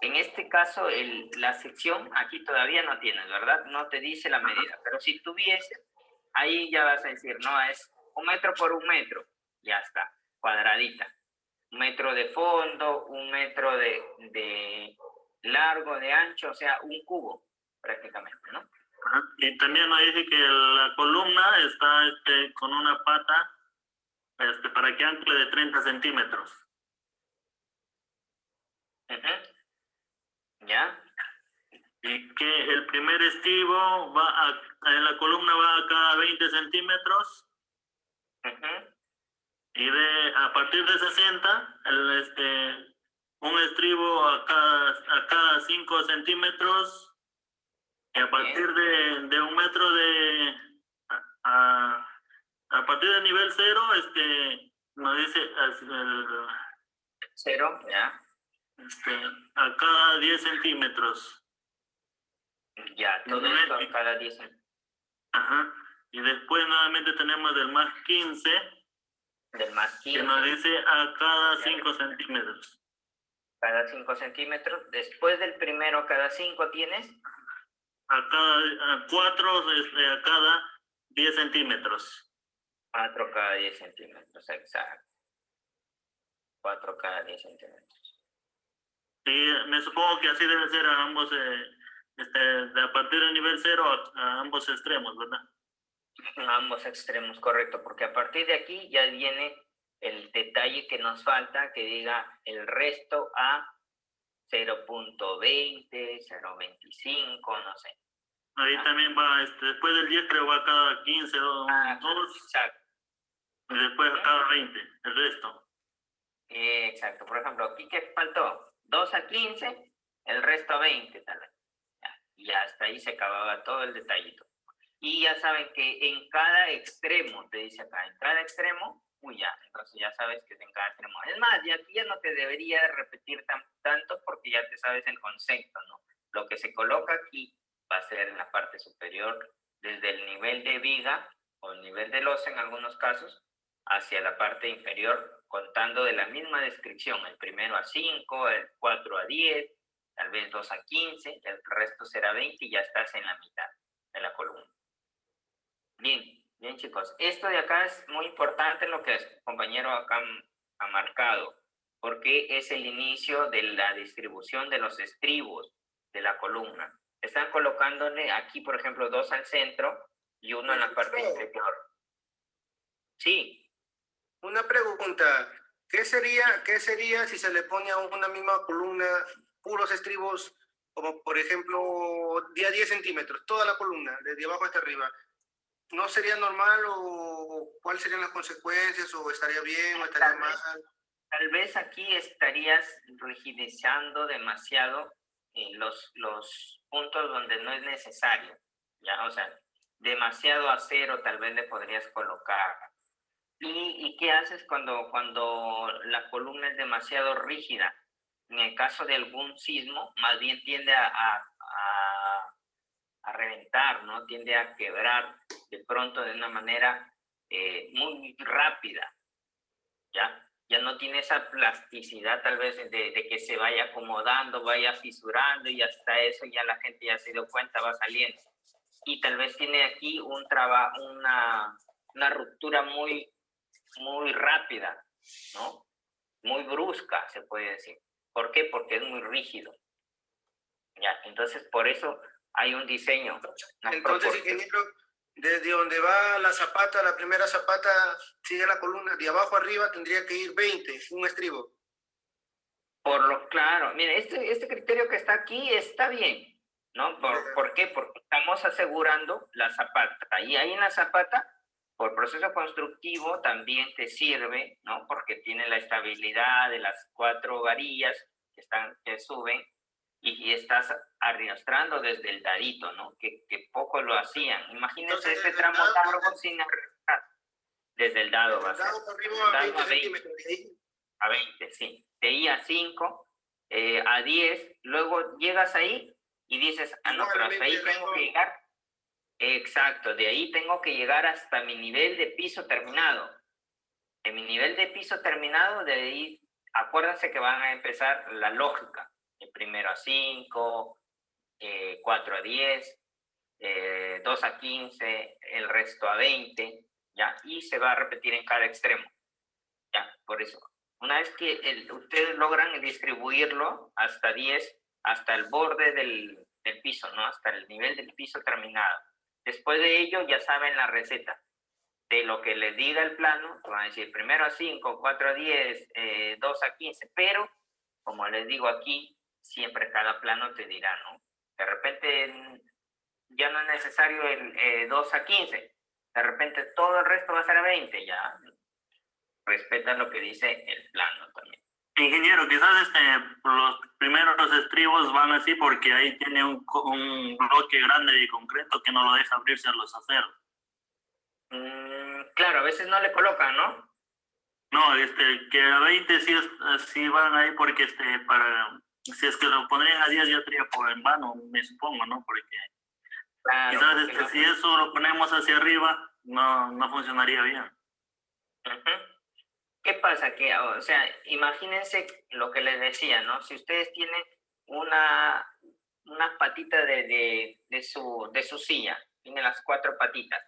En este caso, la sección aquí todavía no tienes, ¿verdad? No te dice la medida. Pero si tuviese, ahí ya vas a decir, no, es 1 metro por 1 metro. Ya está, cuadradita. 1 metro de fondo, 1 metro de largo, de ancho, o sea, un cubo, prácticamente, ¿no? Ajá. Y también nos dice que la columna está con una pata para que ancle de 30 centímetros. ¿Ya? Y que el primer estribo en la columna va a cada 20 centímetros. Y a partir de 60, un estribo a cada 5 centímetros. Y a partir de 1 metro a partir del nivel 0, nos dice Cero, ya. A cada 10 centímetros. Ya, todo esto a cada 10 centímetros. Ajá. Y después nuevamente tenemos del más 15. Del más 15. Que nos dice a cada 5 centímetros. Cada 5 centímetros. Después del primero a cada 5 tienes. A 4 a cada 10 centímetros. 4 cada 10 centímetros, exacto. 4 cada 10 centímetros. Y me supongo que así debe ser a ambos, a partir del nivel 0 a ambos extremos, ¿verdad? A ambos extremos, correcto, porque a partir de aquí ya viene el detalle que nos falta, que diga el resto a 0.20, 0.25, no sé. Ahí también va, después del 10 creo va a cada 15 o 2. Exacto. Y después a cada 20, el resto. Exacto. Por ejemplo, aquí que faltó 2 a 15, el resto a 20, tal vez. Y hasta ahí se acababa todo el detallito. Y ya saben que en cada extremo, te dice acá, en cada extremo, ya, entonces ya sabes que es en cada extremo. Es más, ya no te debería repetir tanto porque ya te sabes el concepto, ¿no? Lo que se coloca aquí va a ser en la parte superior, desde el nivel de viga o el nivel de losa en algunos casos, hacia la parte inferior, contando de la misma descripción, el primero a 5, el 4 a 10, tal vez 2 a 15, el resto será 20 y ya estás en la mitad de la columna. Bien chicos, esto de acá es muy importante lo que el compañero acá ha marcado, porque es el inicio de la distribución de los estribos de la columna. Están colocándole aquí, por ejemplo, 2 al centro y 1 en la parte inferior. Sí. Una pregunta, ¿qué sería si se le pone a una misma columna puros estribos, como por ejemplo, de a 10 centímetros, toda la columna, desde abajo hasta arriba? ¿No sería normal o cuáles serían las consecuencias o estaría bien o estaría mal? Tal vez aquí estarías rigidizando demasiado los puntos donde no es necesario, ¿ya? O sea, demasiado acero tal vez le podrías colocar. ¿Y qué haces cuando la columna es demasiado rígida? En el caso de algún sismo, más bien tiende a reventar, ¿no? Tiende a quebrar de pronto de una manera muy rápida, ¿ya? Ya no tiene esa plasticidad tal vez de que se vaya acomodando, vaya fisurando y hasta eso ya la gente ya se dio cuenta, va saliendo. Y tal vez tiene aquí una ruptura muy rápida, ¿no? Muy brusca, se puede decir. ¿Por qué? Porque es muy rígido. Ya, entonces por eso hay un diseño. Entonces, ingeniero, desde donde va la zapata, la primera zapata, sigue la columna, de abajo arriba tendría que ir 20, un estribo. Claro, mire, este criterio que está aquí está bien, ¿no? ¿Por qué? Porque estamos asegurando la zapata. Y ahí en la zapata, por proceso constructivo, también te sirve, ¿no? Porque tiene la estabilidad de las 4 varillas que suben y estás arrastrando desde el dadito, ¿no? Que poco lo hacían. Imagínense este tramo largo sin arrastrar. Desde el dado va a ser. Arriba a 20 centímetros. A 20, sí. De ahí a 5, a 10, luego llegas ahí y dices, no, pero hasta ahí tengo que llegar. Exacto, de ahí tengo que llegar hasta mi nivel de piso terminado. En mi nivel de piso terminado, de ahí, acuérdense que van a empezar la lógica. El primero a 5, 4 a 10, 2 a 15, el resto a 20, ¿ya? Y se va a repetir en cada extremo, ¿ya? Por eso. Una vez que ustedes logran distribuirlo hasta 10, hasta el borde del piso, ¿no? Hasta el nivel del piso terminado. Después de ello ya saben la receta. De lo que les diga el plano, van a decir primero a 5, 4 a 10, 2 a 15, pero como les digo aquí, siempre cada plano te dirá, ¿no? De repente ya no es necesario el 2 a 15, de repente todo el resto va a ser a 20, ya respetan lo que dice el plano también. Ingeniero, quizás los primeros estribos van así porque ahí tiene un bloque grande de concreto que no lo deja abrirse a los aceros. Claro, a veces no le colocan, ¿no? No, que a 20 sí van ahí porque si es que lo pondrían a 10 ya estaría por en vano, me supongo, ¿no? Porque claro, quizás porque si eso lo ponemos hacia arriba, no funcionaría bien. ¿Qué pasa? Que, o sea, imagínense lo que les decía, ¿no? Si ustedes tienen una patita de su silla, tiene las 4 patitas,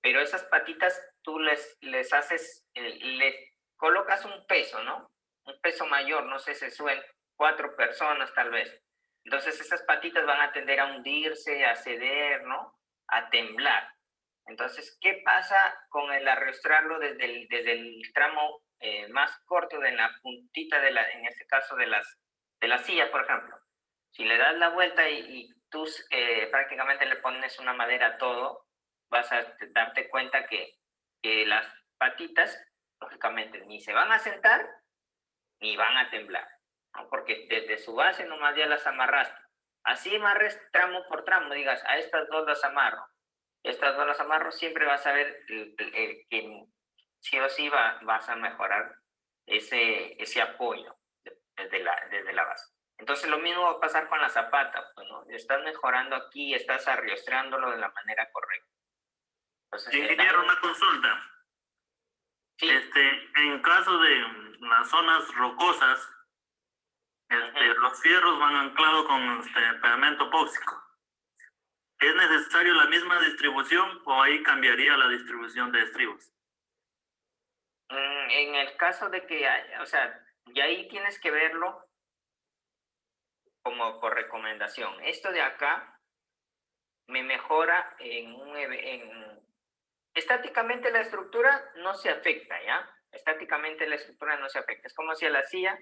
pero esas patitas tú les haces, les colocas un peso, ¿no? Un peso mayor, no sé, se suben 4 personas tal vez. Entonces esas patitas van a tender a hundirse, a ceder, ¿no? A temblar. Entonces, ¿qué pasa con el arrastrarlo desde el tramo más corto de la puntita en este caso de la silla, por ejemplo? Si le das la vuelta y tú prácticamente le pones una madera a todo, vas a darte cuenta que las patitas, lógicamente, ni se van a sentar ni van a temblar, ¿no? Porque desde su base nomás ya las amarraste. Así amarres tramo por tramo, digas, a estas 2 las amarro. Estas 2 las amarro, siempre vas a ver que sí o sí vas a mejorar ese apoyo desde la base. Entonces lo mismo va a pasar con la zapata, pues, ¿no? Estás mejorando aquí, estás arrastrándolo de la manera correcta. Entonces, Ingeniero, una consulta. Sí. En caso de las zonas rocosas, los fierros van anclados con pegamento epóxico. ¿Es necesario la misma distribución o ahí cambiaría la distribución de estribos? En el caso de que, o sea, y ahí tienes que verlo como por recomendación. Esto de acá me mejora estáticamente la estructura no se afecta, ¿ya? Estáticamente la estructura no se afecta. Es como si la silla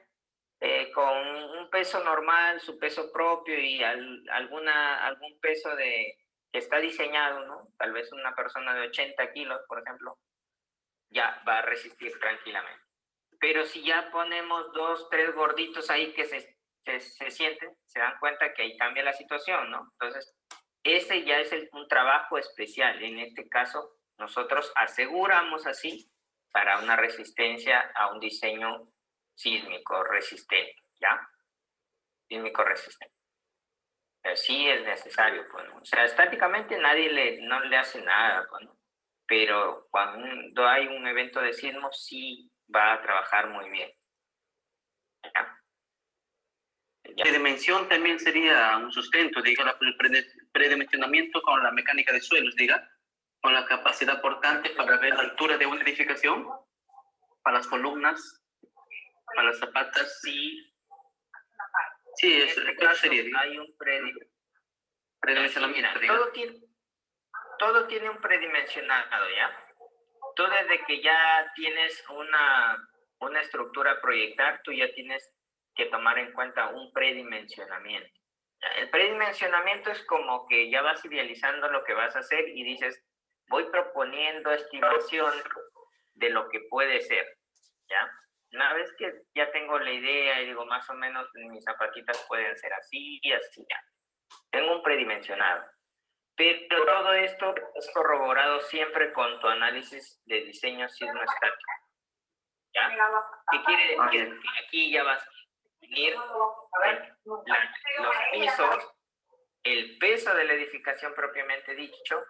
con un peso normal, su peso propio y algún peso que está diseñado, ¿no? Tal vez una persona de 80 kilos, por ejemplo, ya va a resistir tranquilamente. Pero si ya ponemos 2, 3 gorditos ahí que se sienten, se dan cuenta que ahí cambia la situación, ¿no? Entonces, ese ya es un trabajo especial. En este caso, nosotros aseguramos así para una resistencia a un diseño sísmico resistente, ¿ya? Sísmico resistente. Pero sí es necesario, pues, ¿no? O sea, estáticamente nadie no le hace nada, pues, ¿no? pero cuando hay un evento de sismo sí va a trabajar muy bien. ¿Ya? La dimensión también sería un sustento, diga, el predimensionamiento con la mecánica de suelos, diga, con la capacidad portante para ver la altura de una edificación, para las columnas, para las zapatas. Sí, Sí, en eso este caso sería, diga, hay un predimensionamiento, mira, diga. todo tiene un predimensionado, ¿ya? Tú desde que ya tienes una estructura a proyectar, tú ya tienes que tomar en cuenta un predimensionamiento. El predimensionamiento es como que ya vas idealizando lo que vas a hacer y dices, voy proponiendo estimación de lo que puede ser, ¿ya? Una vez que ya tengo la idea y digo, más o menos mis zapatitas pueden ser así y así, ya. Tengo un predimensionado. Pero todo esto es corroborado siempre con tu análisis de diseño sismoestático. ¿Ya? ¿Qué quiere decir? Que aquí ya vas a definir los pisos, el peso de la edificación propiamente dicho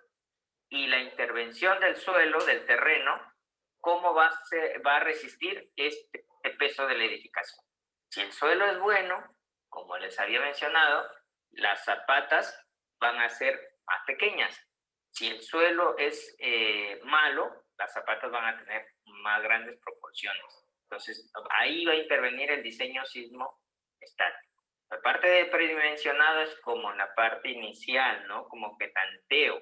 y la intervención del suelo, del terreno, cómo va a resistir este peso de la edificación. Si el suelo es bueno, como les había mencionado, las zapatas van a ser más pequeñas. Si el suelo es malo, las zapatas van a tener más grandes proporciones. Entonces, ahí va a intervenir el diseño sismo estático. La parte de predimensionado es como la parte inicial, ¿no? Como que tanteo,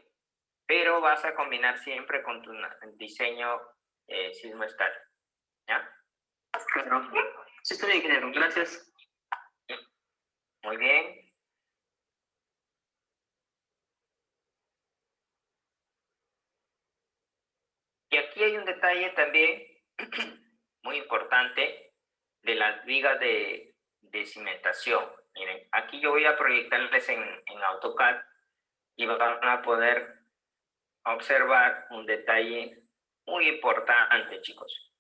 pero vas a combinar siempre con tu diseño sismo estático, ¿ya? Claro. Sí, está bien, ingeniero. Gracias. Muy bien. Y aquí hay un detalle también muy importante de las vigas de cimentación. Miren, aquí yo voy a proyectarles en AutoCAD y van a poder observar un detalle muy importante, chicos.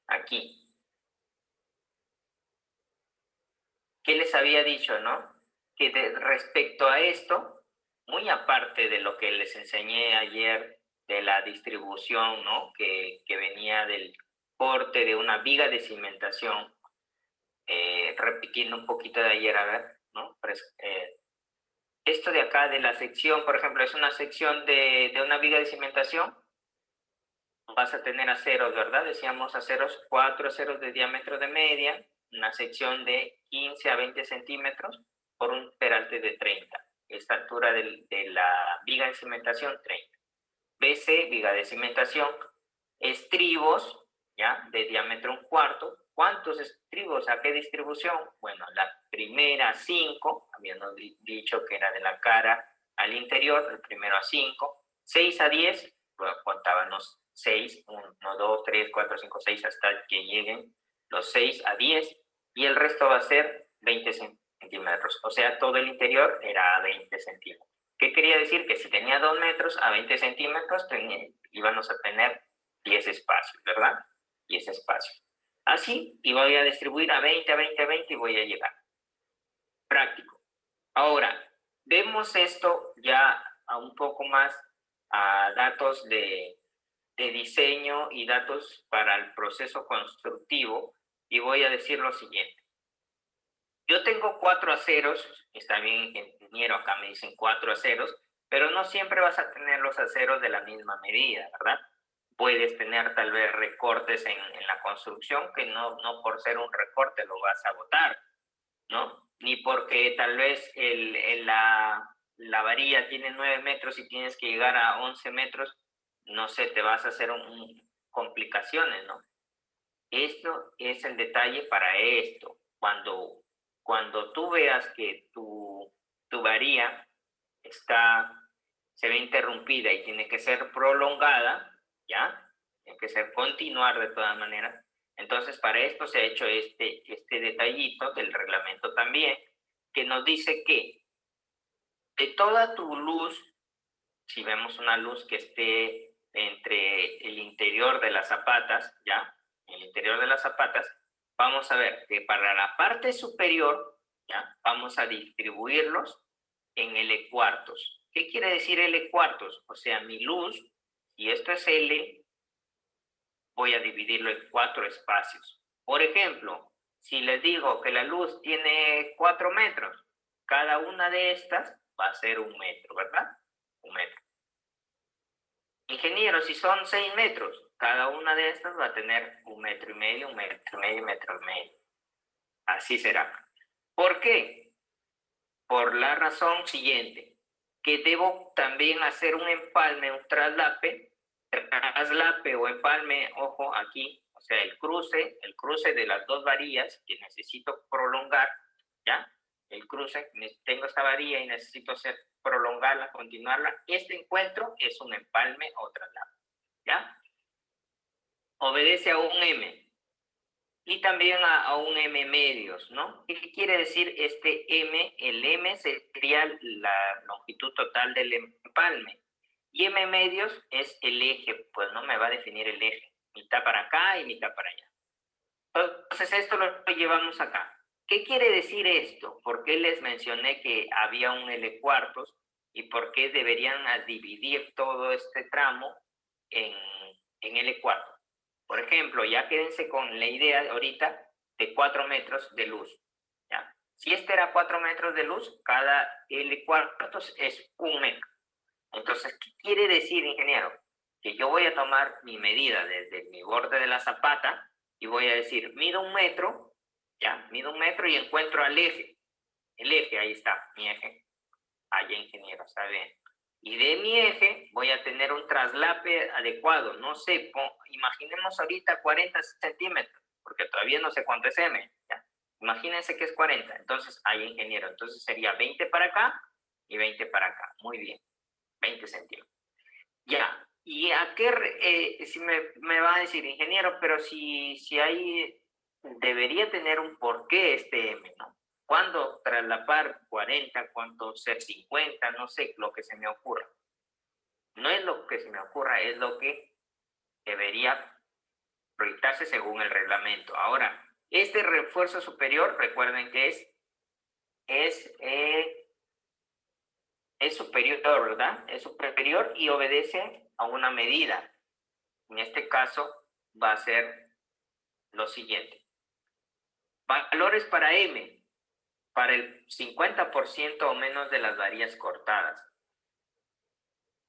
Aquí. ¿Qué les había dicho, no? Que respecto a esto, muy aparte de lo que les enseñé ayer de la distribución, ¿no? Que venía del corte de una viga de cimentación, repitiendo un poquito de ayer, a ver, ¿no? Esto de acá de la sección, por ejemplo, es una sección de una viga de cimentación, vas a tener aceros, ¿verdad? Decíamos aceros, 4 aceros de diámetro de media, una sección de 15 a 20 centímetros por un peralte de 30. Esta altura de la viga de cimentación, 30. BC, viga de cimentación, estribos, ¿ya? De diámetro 1/4. ¿Cuántos estribos? ¿A qué distribución? Bueno, la primera 5, habiendo dicho que era de la cara al interior, el primero a 5, 6 a 10, bueno, contábamos 6, 1, 2, 3, 4, 5, 6, hasta que lleguen los 6 a 10, y el resto va a ser 20 centímetros. O sea, todo el interior era a 20 centímetros. ¿Qué quería decir? Que si tenía 2 metros a 20 centímetros, íbamos a tener 10 espacios, ¿verdad? 10 espacios. Así, y voy a distribuir a 20, a 20, a 20 y voy a llegar. Práctico. Ahora, vemos esto ya a un poco más a datos de diseño y datos para el proceso constructivo, y voy a decir lo siguiente. Yo tengo 4 aceros, está bien, ingeniero, acá me dicen 4 aceros, pero no siempre vas a tener los aceros de la misma medida, ¿verdad? Puedes tener tal vez recortes en la construcción que no por ser un recorte lo vas a botar, ¿no? Ni porque tal vez la varilla tiene 9 metros y tienes que llegar a 11 metros, no sé, te vas a hacer complicaciones, ¿no? Esto es el detalle para esto. Cuando tú veas que tu varilla se ve interrumpida y tiene que ser prolongada, ¿ya? Tiene que ser continuar de todas maneras. Entonces, para esto se ha hecho este detallito del reglamento también, que nos dice que de toda tu luz, si vemos una luz que esté entre el interior de las zapatas, ¿ya? El interior de las zapatas, vamos a ver que para la parte superior, ¿ya? Vamos a distribuirlos en L cuartos. ¿Qué quiere decir L cuartos? O sea, mi luz, si esto es L, voy a dividirlo en 4 espacios. Por ejemplo, si les digo que la luz tiene 4 metros, cada una de estas va a ser 1 metro, ¿verdad? 1 metro. Ingeniero, si son 6 metros, cada una de estas va a tener 1,5 metros, 1,5 metro y medio. Así será. ¿Por qué? Por la razón siguiente, que debo también hacer un empalme, un traslape o empalme, ojo aquí, o sea, el cruce de las dos varillas que necesito prolongar, ¿ya? El cruce, tengo esta varilla y necesito prolongarla, continuarla. Este encuentro es un empalme o traslape, ¿ya? Obedece a un M y también a un M medios, ¿no? ¿Qué quiere decir este M? El M sería la longitud total del empalme. Y M medios es el eje, pues no me va a definir el eje. Mitad para acá y mitad para allá. Entonces esto lo llevamos acá. ¿Qué quiere decir esto? ¿Por qué les mencioné que había un L cuartos? ¿Y por qué deberían dividir todo este tramo en L cuartos? Por ejemplo, ya quédense con la idea ahorita de 4 metros de luz. ¿Ya? Si este era 4 metros de luz, cada L cuartos es 1 metro. Entonces, ¿qué quiere decir, ingeniero? Que yo voy a tomar mi medida desde mi borde de la zapata y voy a decir, mido 1 metro, ¿ya? Mido 1 metro y encuentro al eje. El eje, ahí está, mi eje. Allá, ingeniero, está bien. Y de mi eje voy a tener un traslape adecuado. No sé, imaginemos ahorita 40 centímetros, porque todavía no sé cuánto es M. ¿Ya? Imagínense que es 40. Entonces, ahí, ingeniero. Entonces sería 20 para acá y 20 para acá. Muy bien. 20 centímetros. Ya. ¿Y a qué? Si me va a decir, ingeniero, pero si hay, debería tener un porqué este M, ¿no? ¿Cuándo traslapar 40? ¿Cuánto ser 50? No sé, lo que se me ocurra. No es lo que se me ocurra, es lo que debería proyectarse según el reglamento. Ahora, este refuerzo superior, recuerden que es superior, ¿verdad? Es superior y obedece a una medida. En este caso va a ser lo siguiente. Valores para M. Para el 50% o menos de las varillas cortadas.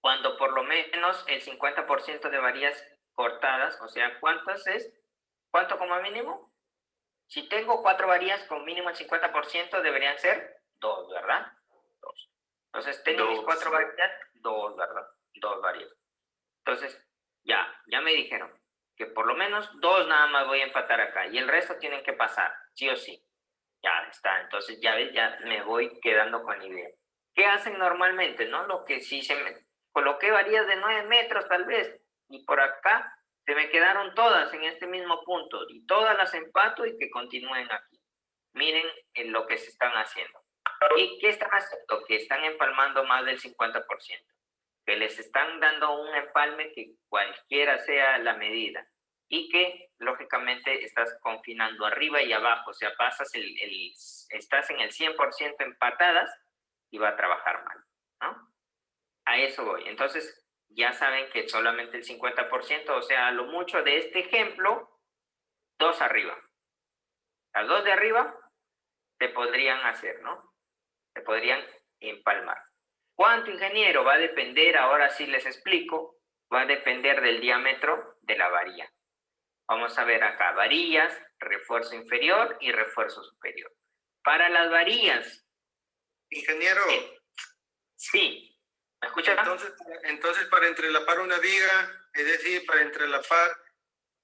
Cuando por lo menos el 50% de varillas cortadas, o sea, ¿cuántas es? ¿Cuánto como mínimo? Si tengo 4 varillas con mínimo el 50%, deberían ser 2, ¿verdad? 2. Entonces, tengo mis 4 varillas, 2, ¿verdad? 2 varillas. Entonces, ya me dijeron que por lo menos 2 nada más voy a empatar acá y el resto tienen que pasar, sí o sí. Ya está, entonces ya ves, ya me voy quedando con la idea. ¿Qué hacen normalmente, no? Lo que si coloqué varillas de 9 metros tal vez, y por acá se me quedaron todas en este mismo punto, y todas las empato y que continúen aquí. Miren en lo que se están haciendo. ¿Y qué están haciendo? Que están empalmando más del 50%. Que les están dando un empalme que cualquiera sea la medida. Y que, lógicamente, estás confinando arriba y abajo. O sea, estás en el 100% empatadas y va a trabajar mal, ¿no? A eso voy. Entonces, ya saben que solamente el 50%, o sea, a lo mucho de este ejemplo, 2 arriba. Las 2 de arriba te podrían hacer, ¿no? Te podrían empalmar. ¿Cuánto, ingeniero? Va a depender, ahora sí les explico, va a depender del diámetro de la varilla. Vamos a ver acá, varillas, refuerzo inferior y refuerzo superior. Para las varillas... Ingeniero. Sí, ¿me escuchan? Entonces, para entrelapar una viga, es decir, para entrelapar,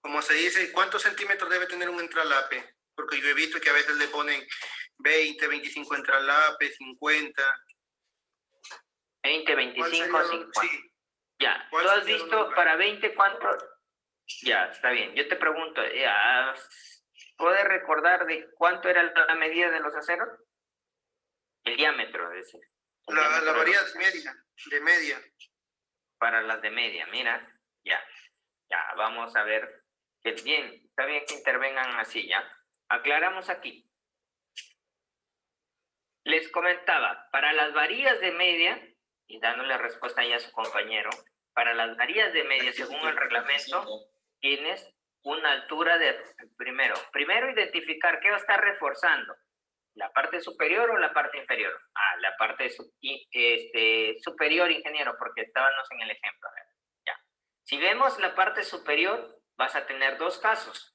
como se dice, ¿cuántos centímetros debe tener un entrelape? Porque yo he visto que a veces le ponen 20, 25 entrelapes, 50... 20, 25, 50. Sí. Ya, ¿tú has visto para 20 cuánto? Ya, está bien. Yo te pregunto, ¿puedes recordar de cuánto era la medida de los aceros? El diámetro, es decir. La varilla de media. Para las de media, mira, ya, vamos a ver. Que bien, está bien que intervengan así, ya. Aclaramos aquí. Les comentaba, para las varillas de media, y dándole respuesta ya a su compañero, para las varillas de media, según el reglamento, tienes una altura de, primero identificar qué va a estar reforzando, la parte superior o la parte inferior. La parte superior, ingeniero, porque estábamos en el ejemplo. Ya. Si vemos la parte superior, vas a tener dos casos.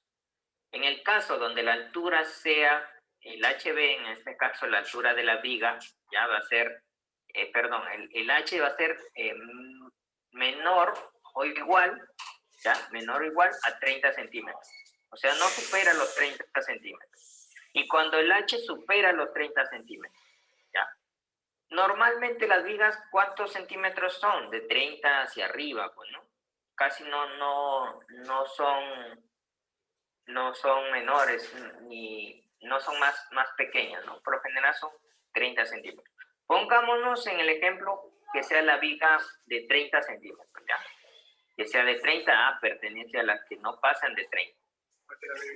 En el caso donde la altura sea el HB, en este caso la altura de la viga, ya va a ser, el H va a ser menor o igual, ya, menor o igual a 30 centímetros. O sea, no supera los 30 centímetros. Y cuando el H supera los 30 centímetros, ya. Normalmente las vigas, ¿cuántos centímetros son? De 30 hacia arriba, pues, ¿no? Casi no son menores ni no son más pequeñas, ¿no? Por lo general son 30 centímetros. Pongámonos en el ejemplo que sea la viga de 30 centímetros, ¿ya? Que sea de 30, pertenece a las que no pasan de 30.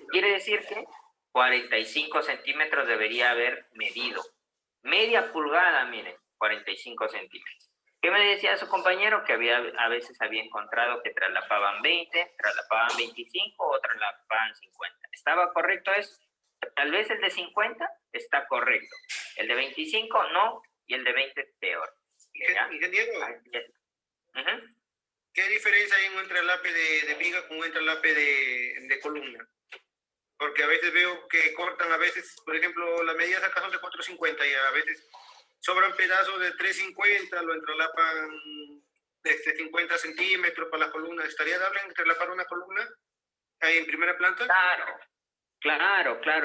Quiere decir que 45 centímetros debería haber medido. Media pulgada, miren, 45 centímetros. ¿Qué me decía su compañero? Que a veces había encontrado que traslapaban 20, traslapaban 25 o traslapaban 50. ¿Estaba correcto eso? Tal vez el de 50 está correcto. El de 25 no, y el de 20 peor. Ingeniero, ¿qué diferencia hay en un entrelape de viga con un entrelape de columna? Porque a veces veo que cortan, a veces, por ejemplo, las medidas acá son de 4.50 y a veces sobran pedazos de 3.50, lo entrelapan de 50 centímetros para la columna. ¿Estaría dable entrelapar una columna ahí en primera planta? Claro.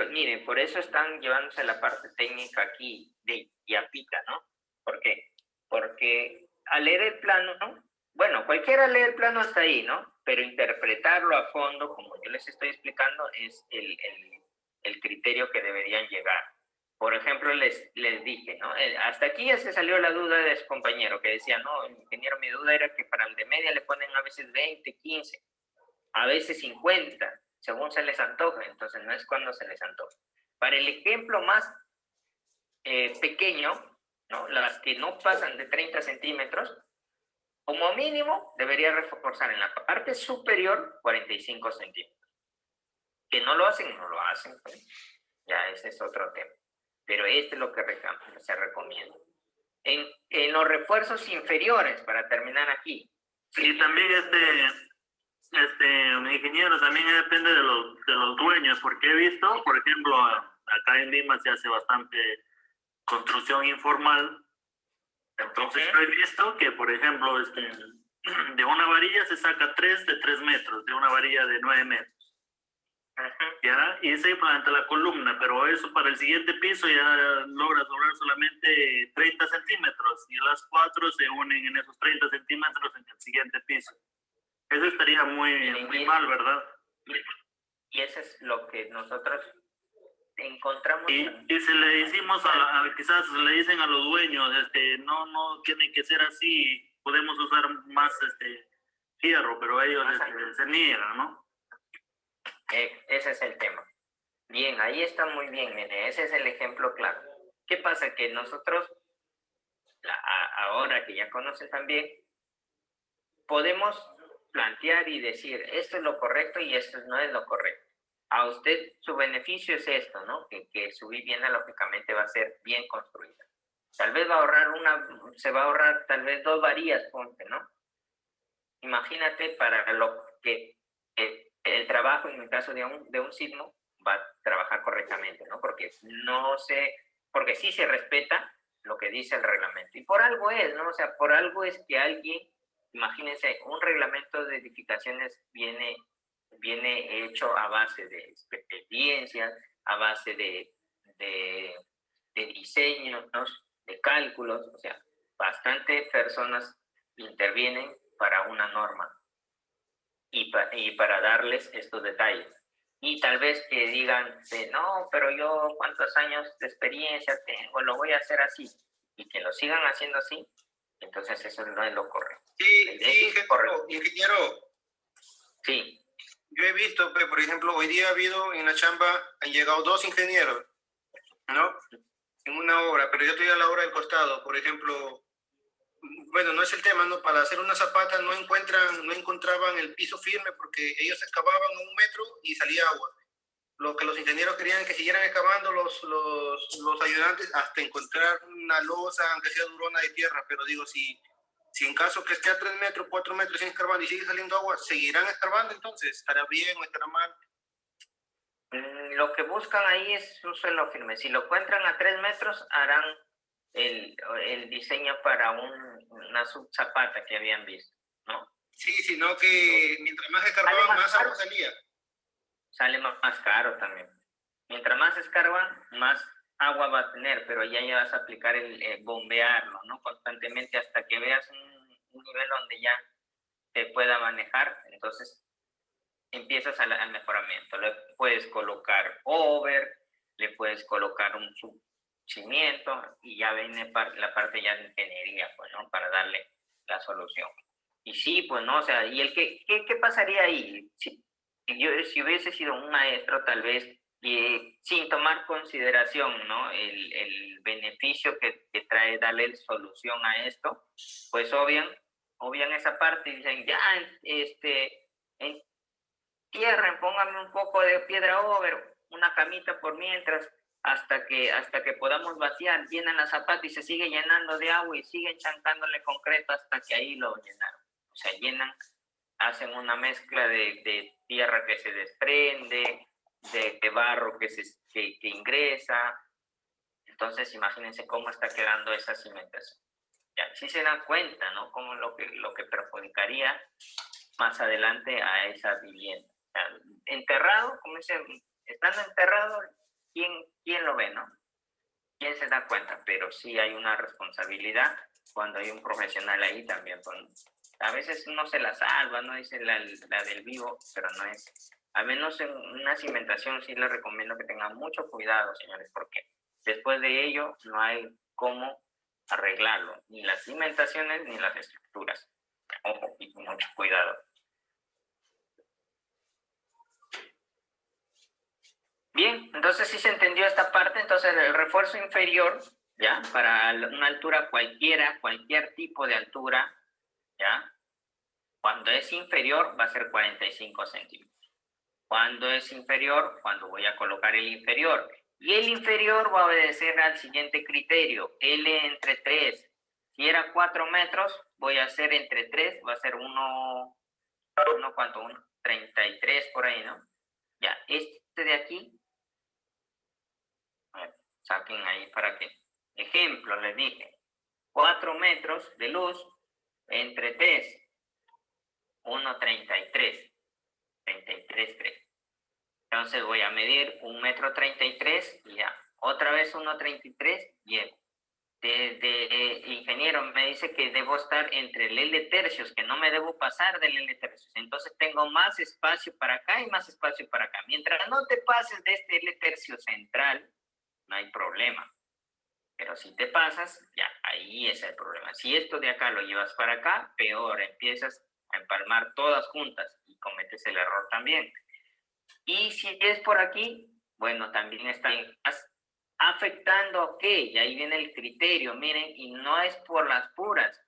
Miren, por eso están llevándose la parte técnica aquí de IAPITA, ¿no? ¿Por qué? Porque al leer el plano, ¿no? Bueno, cualquiera lee el plano hasta ahí, ¿no? Pero interpretarlo a fondo, como yo les estoy explicando, es el criterio que deberían llegar. Por ejemplo, les dije, ¿no? Hasta aquí ya se salió la duda de su compañero, que decía, no, ingeniero, mi duda era que para el de media le ponen a veces 20, 15, a veces 50, según se les antoja, entonces no es cuando se les antoja. Para el ejemplo más pequeño, ¿no? Las que no pasan de 30 centímetros, como mínimo debería reforzar en la parte superior 45 centímetros. Que no lo hacen, pues. Ya ese es otro tema. Pero este es lo que se recomienda. En los refuerzos inferiores, para terminar aquí. Y también ingeniero, también depende de los dueños, porque he visto, por ejemplo, acá en Lima se hace bastante construcción informal. Entonces yo he visto que, por ejemplo, de una varilla se saca 3 de 3 metros, de una varilla de 9 metros. ¿Ya? Y se implanta la columna, pero eso para el siguiente piso ya logra doblar solamente 30 centímetros y las 4 se unen en esos 30 centímetros en el siguiente piso. Eso estaría muy mal, ¿verdad? Y eso es lo que nosotros encontramos. Y se le decimos quizás le dicen a los dueños, no tiene que ser así, podemos usar más fierro, pero ellos se niegan, ¿no? Ese es el tema. Bien, ahí está muy bien, nene. Ese es el ejemplo claro. ¿Qué pasa? Que nosotros, ahora que ya conocen también, podemos plantear y decir, esto es lo correcto y esto no es lo correcto. A usted su beneficio es esto, ¿no? Que su vivienda lógicamente va a ser bien construida. Tal vez se va a ahorrar tal vez 2 varillas, ponte, ¿no? Imagínate para lo que el trabajo, en el caso de un sismo, va a trabajar correctamente, ¿no? Porque sí se respeta lo que dice el reglamento. Y por algo es, ¿no? O sea, por algo es que alguien, imagínense, un reglamento de edificaciones viene hecho a base de experiencias, a base de diseños, de cálculos, o sea, bastante personas intervienen para una norma y para darles estos detalles. Y tal vez que digan, no, pero yo cuántos años de experiencia tengo, lo voy a hacer así, y que lo sigan haciendo así, entonces eso no es lo correcto. Sí, ingeniero. Sí. Yo he visto, por ejemplo, hoy día han llegado 2 ingenieros, ¿no? en una obra, pero yo estoy a la obra del costado, por ejemplo, bueno, no es el tema, ¿no? Para hacer una zapata no encontraban el piso firme porque ellos excavaban a 1 metro y salía agua. Lo que los ingenieros querían que siguieran excavando los ayudantes hasta encontrar una losa, aunque sea durona de tierra, pero digo, si en caso que esté a 3 metros, 4 metros sin escarbando y sigue saliendo agua, ¿seguirán escarbando entonces? ¿Estará bien o estará mal? Lo que buscan ahí es un suelo firme. Si lo encuentran a 3 metros, harán el diseño para una subzapata que habían visto, ¿no? Sí, sino que mientras más escarbaban, más agua salía. Sale más caro también. Mientras más escarban, más agua va a tener, pero ya vas a aplicar el bombearlo, ¿no? Constantemente hasta que veas un nivel donde ya te pueda manejar, entonces empiezas al mejoramiento. Le puedes colocar over, le puedes colocar un subcimiento y ya viene la parte ya de ingeniería, pues, ¿no? Para darle la solución. Y sí, pues, ¿no? O sea, ¿y qué pasaría ahí? Si hubiese sido un maestro, tal vez, sin tomar consideración, ¿no? El beneficio que trae darle solución a esto, pues obvian esa parte y dicen, ya, entierren, pónganme un poco de piedra over, una camita por mientras, hasta que podamos vaciar, llenan la zapata y se sigue llenando de agua y siguen chancándole concreto hasta que ahí lo llenaron. O sea, hacen una mezcla de tierra que se desprende, de barro que ingresa. Entonces, imagínense cómo está quedando esa cimentación. Ya, sí se dan cuenta, ¿no? Como lo que perjudicaría más adelante a esa vivienda. O sea, enterrado, como dicen, estando enterrado, ¿quién lo ve, no? ¿Quién se da cuenta? Pero sí hay una responsabilidad cuando hay un profesional ahí también. A veces no se la salva, no dice la del vivo, pero no es. A menos en una cimentación sí les recomiendo que tengan mucho cuidado, señores, porque después de ello no hay cómo arreglarlo, ni las cimentaciones ni las estructuras. Ojo, y con mucho cuidado. Bien, entonces sí se entendió esta parte. Entonces el refuerzo inferior, ¿ya? Para una altura cualquier tipo de altura, ¿ya? Cuando es inferior va a ser 45 centímetros. Cuando es inferior, cuando voy a colocar el inferior. Y el inferior va a obedecer al siguiente criterio, L entre 3. Si era 4 metros, voy a hacer entre 3, va a ser 33 por ahí, ¿no? Ya, este de aquí, saquen ahí para que, ejemplo, les dije, 4 metros de luz entre 3, 1,33, 33,3. Entonces voy a medir 1,33 m y ya, otra vez 1,33, llego. Ingeniero me dice que debo estar entre el L tercios, que no me debo pasar del L tercios. Entonces tengo más espacio para acá y más espacio para acá. Mientras no te pases de este L tercio central, no hay problema. Pero si te pasas, ya, ahí es el problema. Si esto de acá lo llevas para acá, peor, empiezas a empalmar todas juntas y cometes el error también. Y si es por aquí, bueno, también estás afectando a qué, y ahí viene el criterio, miren, y no es por las puras.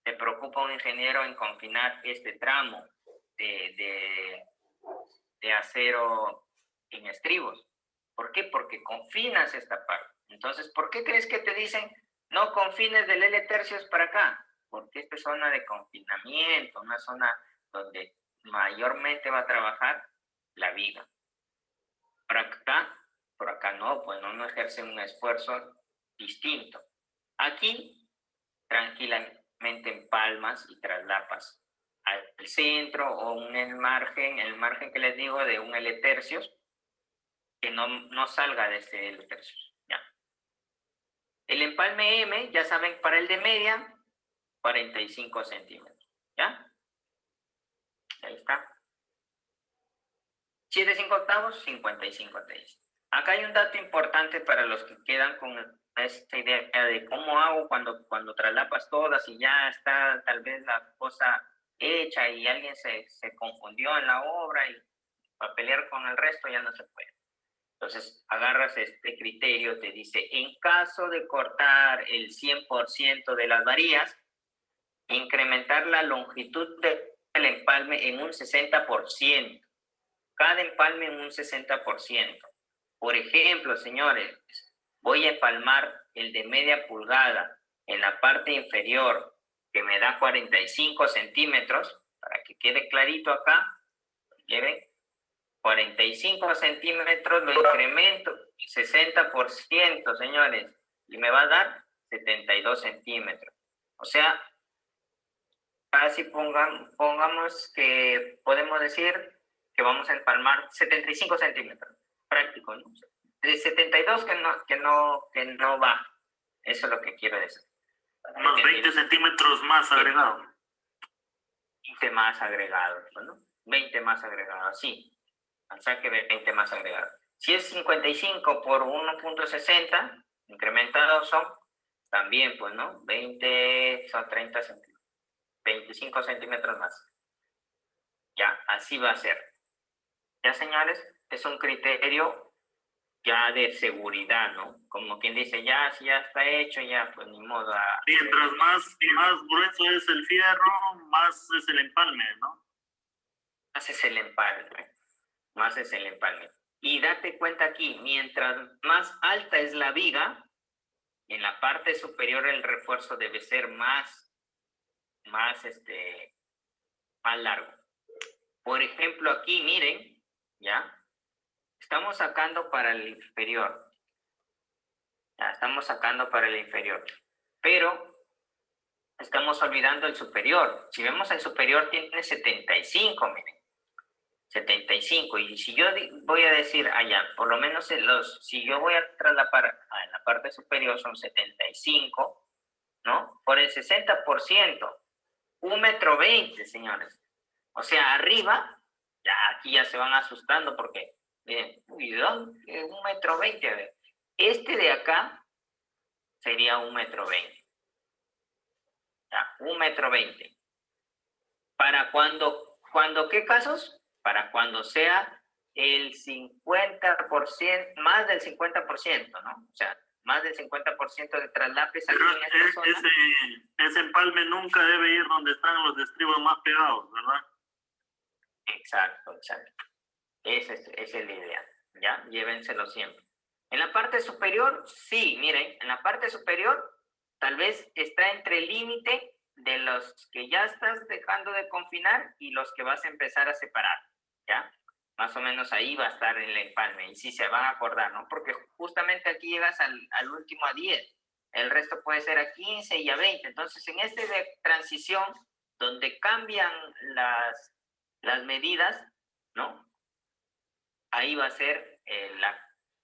Se preocupa un ingeniero en confinar este tramo de acero en estribos. ¿Por qué? Porque confinas esta parte. Entonces, ¿por qué crees que te dicen no confines del L tercios para acá? Porque esta es zona de confinamiento, una zona donde mayormente va a trabajar la viga. Por acá no, pues no ejercen un esfuerzo distinto. Aquí, tranquilamente empalmas y traslapas al centro o en el margen que les digo de un L tercios, que no salga de este L tercios. ¿Ya? El empalme M, ya saben, para el de media, 45 centímetros. ¿Ya? Ahí está. 7/5, 55 teis. Acá hay un dato importante para los que quedan con esta idea de cómo hago cuando traslapas todas y ya está tal vez la cosa hecha y alguien se confundió en la obra y para pelear con el resto ya no se puede. Entonces, agarras este criterio, te dice, en caso de cortar el 100% de las varillas, incrementar la longitud del empalme en un 60%. Cada empalme en un 60%. Por ejemplo, señores, voy a empalmar el de media pulgada en la parte inferior, que me da 45 centímetros, para que quede clarito acá, ¿ven? 45 centímetros, lo incremento 60%, señores, y me va a dar 72 centímetros. O sea, casi pongamos que podemos decir que vamos a empalmar 75 centímetros, práctico, ¿no? De 72 que no va. Eso es lo que quiero decir. Unos 20 centímetros más agregados. 20 más agregados, ¿no? 20 más agregados, sí. O sea que 20 más agregados. Si es 55 por 1.60, incrementados son también, pues, ¿no? 20 son 30 centímetros. 25 centímetros más. Ya, así va a ser. Ya, señores, es un criterio ya de seguridad, ¿no? Como quien dice, ya, si ya está hecho, ya, pues ni modo. Mientras más grueso es el fierro, más es el empalme, ¿no? Más es el empalme. Más es el empalme. Y date cuenta aquí, mientras más alta es la viga, en la parte superior el refuerzo debe ser más largo. Por ejemplo, aquí, miren, ¿ya? Estamos sacando para el inferior. Ya, estamos sacando para el inferior. Pero estamos olvidando el superior. Si vemos el superior tiene 75, miren. 75. Y si yo voy a decir allá, por lo menos si yo voy a traslapar en la parte superior son 75, ¿no? Por el 60%, 1,20 m, señores. O sea, arriba, ya aquí ya se van asustando porque, miren, uy, ¿de dónde? 1,20 m. Este de acá sería 1,20 m. Ya, 1,20 m. ¿Para cuando qué casos? Para cuando sea el 50%, más del 50%, ¿no? O sea, más del 50% de traslapes aquí en esta zona. Ese empalme nunca debe ir donde están los estribos más pegados, ¿verdad? Exacto. Esa es la idea, ¿ya? Llévenselo siempre. En la parte superior, sí, miren, en la parte superior tal vez está entre el límite de los que ya estás dejando de confinar y los que vas a empezar a separar, ¿ya? Más o menos ahí va a estar el empalme, y sí se van a acordar, ¿no? Porque justamente aquí llegas al último a 10, el resto puede ser a 15 y a 20, entonces en este de transición, donde cambian las medidas, ¿no? Ahí va a ser la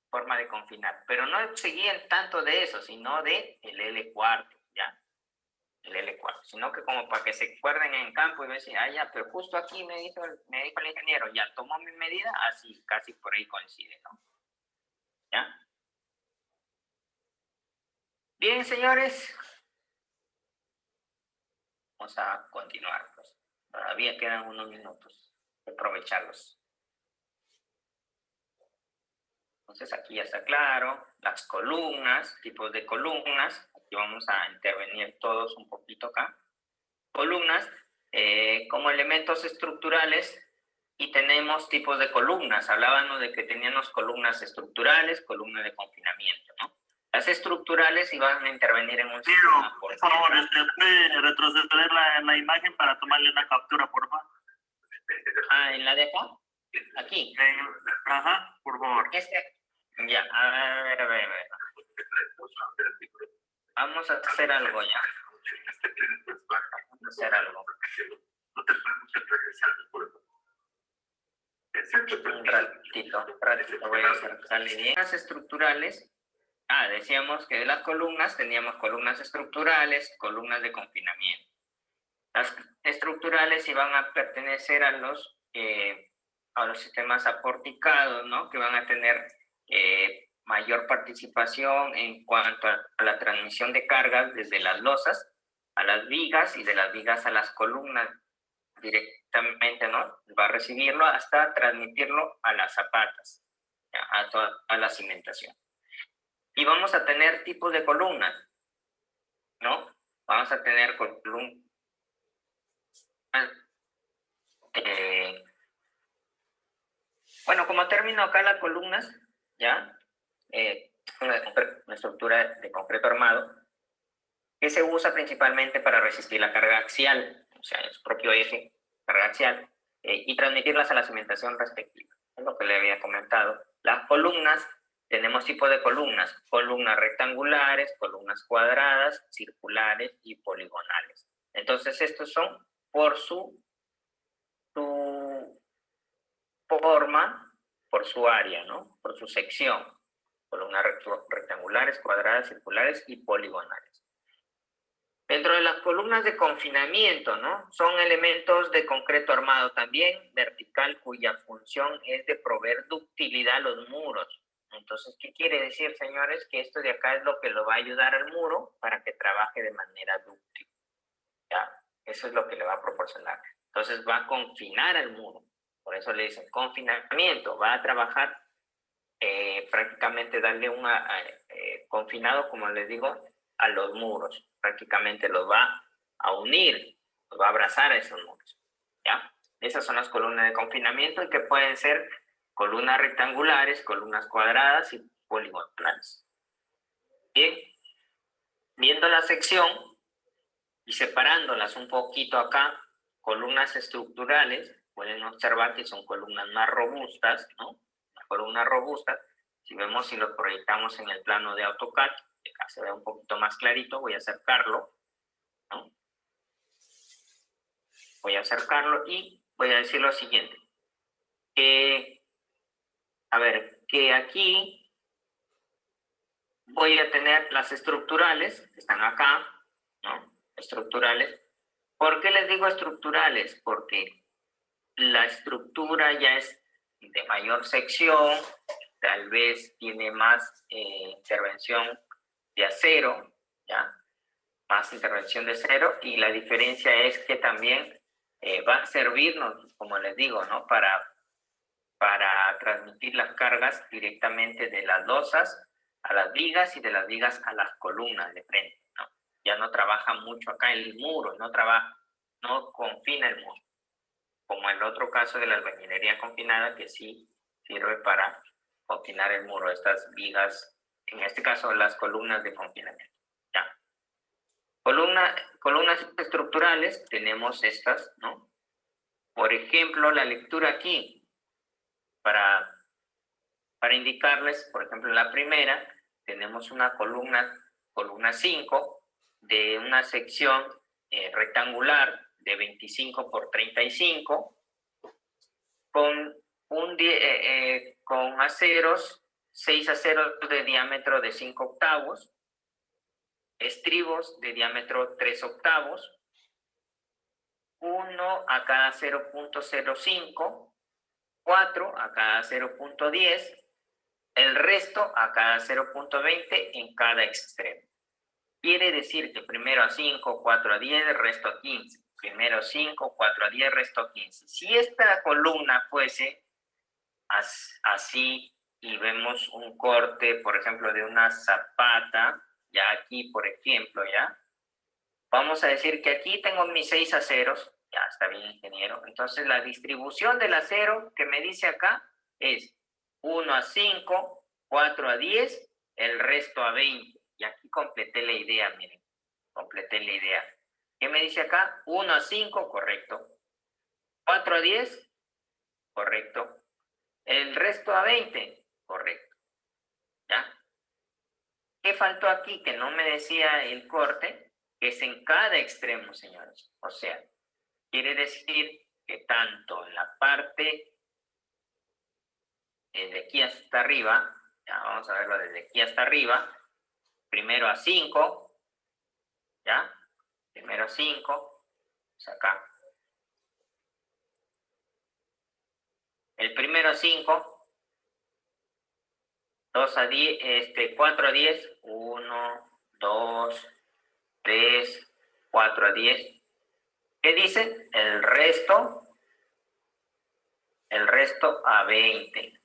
forma de confinar, pero no seguían tanto de eso, sino de el L4, ¿ya? El L4, sino que como para que se acuerden en campo y decir, ya, pero justo aquí me dijo el ingeniero, ya tomó mi medida, así casi por ahí coincide, ¿no? ¿Ya? Bien, señores, vamos a continuar, pues. Todavía quedan unos minutos, aprovecharlos. Entonces aquí ya está claro, las columnas, tipos de columnas, aquí vamos a intervenir todos un poquito acá. Columnas como elementos estructurales, y tenemos tipos de columnas. Hablábamos de que teníamos columnas estructurales, columnas de confinamiento, ¿no? Las estructurales iban a intervenir en un sistema. Por favor, ¿puede retroceder la imagen para tomarle una captura, por favor? ¿En la de acá? Aquí. Ajá, por favor. Ya, a ver. Vamos a hacer algo ya. Vamos a hacer algo. Un ratito, voy a acercarle bien. Las estructurales, decíamos que de las columnas teníamos columnas estructurales, columnas de confinamiento. Las estructurales iban a pertenecer a los sistemas aporticados, ¿no? Que van a tener mayor participación en cuanto a la transmisión de cargas desde las losas a las vigas y de las vigas a las columnas directamente, ¿no? Va a recibirlo hasta transmitirlo a las zapatas. ¿ya? A la cimentación. Y vamos a tener tipos de columnas, ¿no? Vamos a tener columnas bueno, como término acá las columnas, ¿ya? Una estructura de concreto armado que se usa principalmente para resistir la carga axial, o sea, en su propio eje, carga axial, y transmitirlas a la cimentación respectiva. Es lo que le había comentado. Las columnas, tenemos tipos de columnas rectangulares, columnas cuadradas, circulares y poligonales. Entonces, estos son por su forma, por su área, ¿no? Por su sección. Columnas rectangulares, cuadradas, circulares y poligonales. Dentro de las columnas de confinamiento, ¿no? Son elementos de concreto armado también, vertical, cuya función es de proveer ductilidad a los muros. Entonces, ¿qué quiere decir, señores? Que esto de acá es lo que lo va a ayudar al muro para que trabaje de manera dúctil. ¿Ya? Eso es lo que le va a proporcionar. Entonces, va a confinar al muro. Por eso le dicen confinamiento. Va a trabajar prácticamente darle un confinado, como les digo, a los muros. Prácticamente los va a unir, los va a abrazar a esos muros. ¿Ya? Esas son las columnas de confinamiento y que pueden ser columnas rectangulares, columnas cuadradas y poligonales. Bien, viendo la sección y separándolas un poquito acá, columnas estructurales, pueden observar que son columnas más robustas, ¿no? Columnas robustas. Si vemos, si lo proyectamos en el plano de AutoCAD, acá se ve un poquito más clarito, voy a acercarlo, ¿no? Voy a acercarlo y voy a decir lo siguiente, que aquí voy a tener las estructurales, que están acá, ¿no? Estructurales. ¿Por qué les digo estructurales? Porque la estructura ya es de mayor sección, tal vez tiene más intervención de acero, ¿ya? Más intervención de acero, y la diferencia es que también va a servirnos, como les digo, ¿no? Para transmitir las cargas directamente de las losas a las vigas y de las vigas a las columnas de frente, ¿no? Ya no trabaja mucho acá el muro, no confina el muro, como el otro caso de la albañilería confinada, que sí sirve para confinar el muro, estas vigas, en este caso las columnas de confinamiento. ¿Ya? Columnas estructurales, tenemos estas, ¿no? Por ejemplo, la lectura aquí, para indicarles, por ejemplo, en la primera, tenemos una columna 5, de una sección rectangular de 25 por 35, con aceros, 6 aceros de diámetro de 5 octavos, estribos de diámetro 3 octavos, 1 a cada 0.05, 4 a cada 0.10, el resto a cada 0.20 en cada extremo. Quiere decir que primero a 5, 4 a 10, resto a 15. Primero 5, 4 a 10, resto a 15. Si esta columna fuese así y vemos un corte, por ejemplo, de una zapata, ya aquí, por ejemplo, ya, vamos a decir que aquí tengo mis 6 aceros, ya está bien, ingeniero. Entonces, la distribución del acero que me dice acá es 1 a 5, 4 a 10, el resto a 20. Y aquí completé la idea, miren, completé la idea. ¿Qué me dice acá? 1 a 5, correcto. 4 a 10, correcto. El resto a 20, correcto. ¿Ya? ¿Qué faltó aquí? Que no me decía el corte, que es en cada extremo, señores. O sea, quiere decir que tanto en la parte desde aquí hasta arriba, ya vamos a verlo desde aquí hasta arriba, primero a 5, ¿ya? Primero a 5, pues acá. El primero a 5, 2 a 10, 4 a 10, 1, 2, 3, 4 a 10. ¿Qué dice? El resto a 20.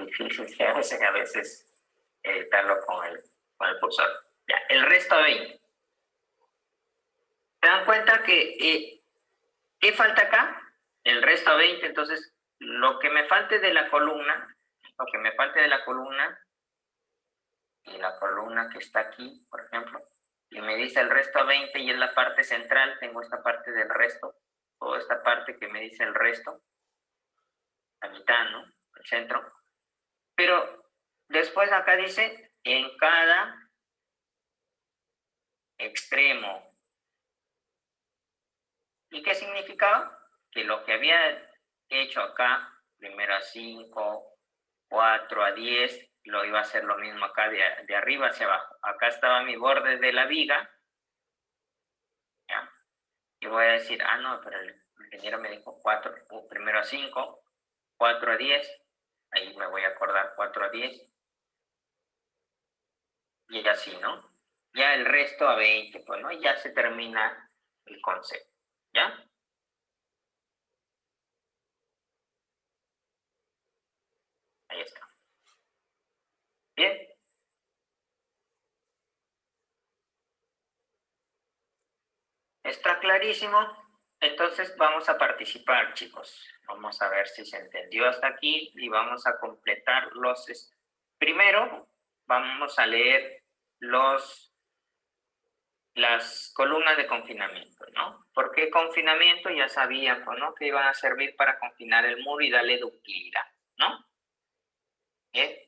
difícil que a veces editarlo con el cursor. Ya, el resto a 20. ¿Se dan cuenta que qué falta acá? El resto a 20, entonces lo que me falte de la columna, y la columna que está aquí, por ejemplo, y me dice el resto a 20 y es la parte central, tengo esta parte del resto, o esta parte que me dice el resto, la mitad, ¿no? El centro. Pero después acá dice en cada extremo. ¿Y qué significaba? Que lo que había hecho acá, primero a 5, 4, a 10, lo iba a hacer lo mismo acá de arriba hacia abajo. Acá estaba mi borde de la viga. ¿Ya? Y voy a decir, no, pero el ingeniero me dijo 4, primero a 5, 4 a 10. Ahí me voy a acordar 4 a 10. Y así, ¿no? Ya el resto a 20, pues, ¿no? Y ya se termina el concepto. ¿Ya? Ahí está. Bien. ¿Está clarísimo? Entonces vamos a participar, chicos. Vamos a ver si se entendió hasta aquí y vamos a completar los... Primero, vamos a leer las columnas de confinamiento, ¿no? ¿Por qué confinamiento? Ya sabíamos, ¿no? Que iban a servir para confinar el muro y darle ductilidad, ¿no? Bien.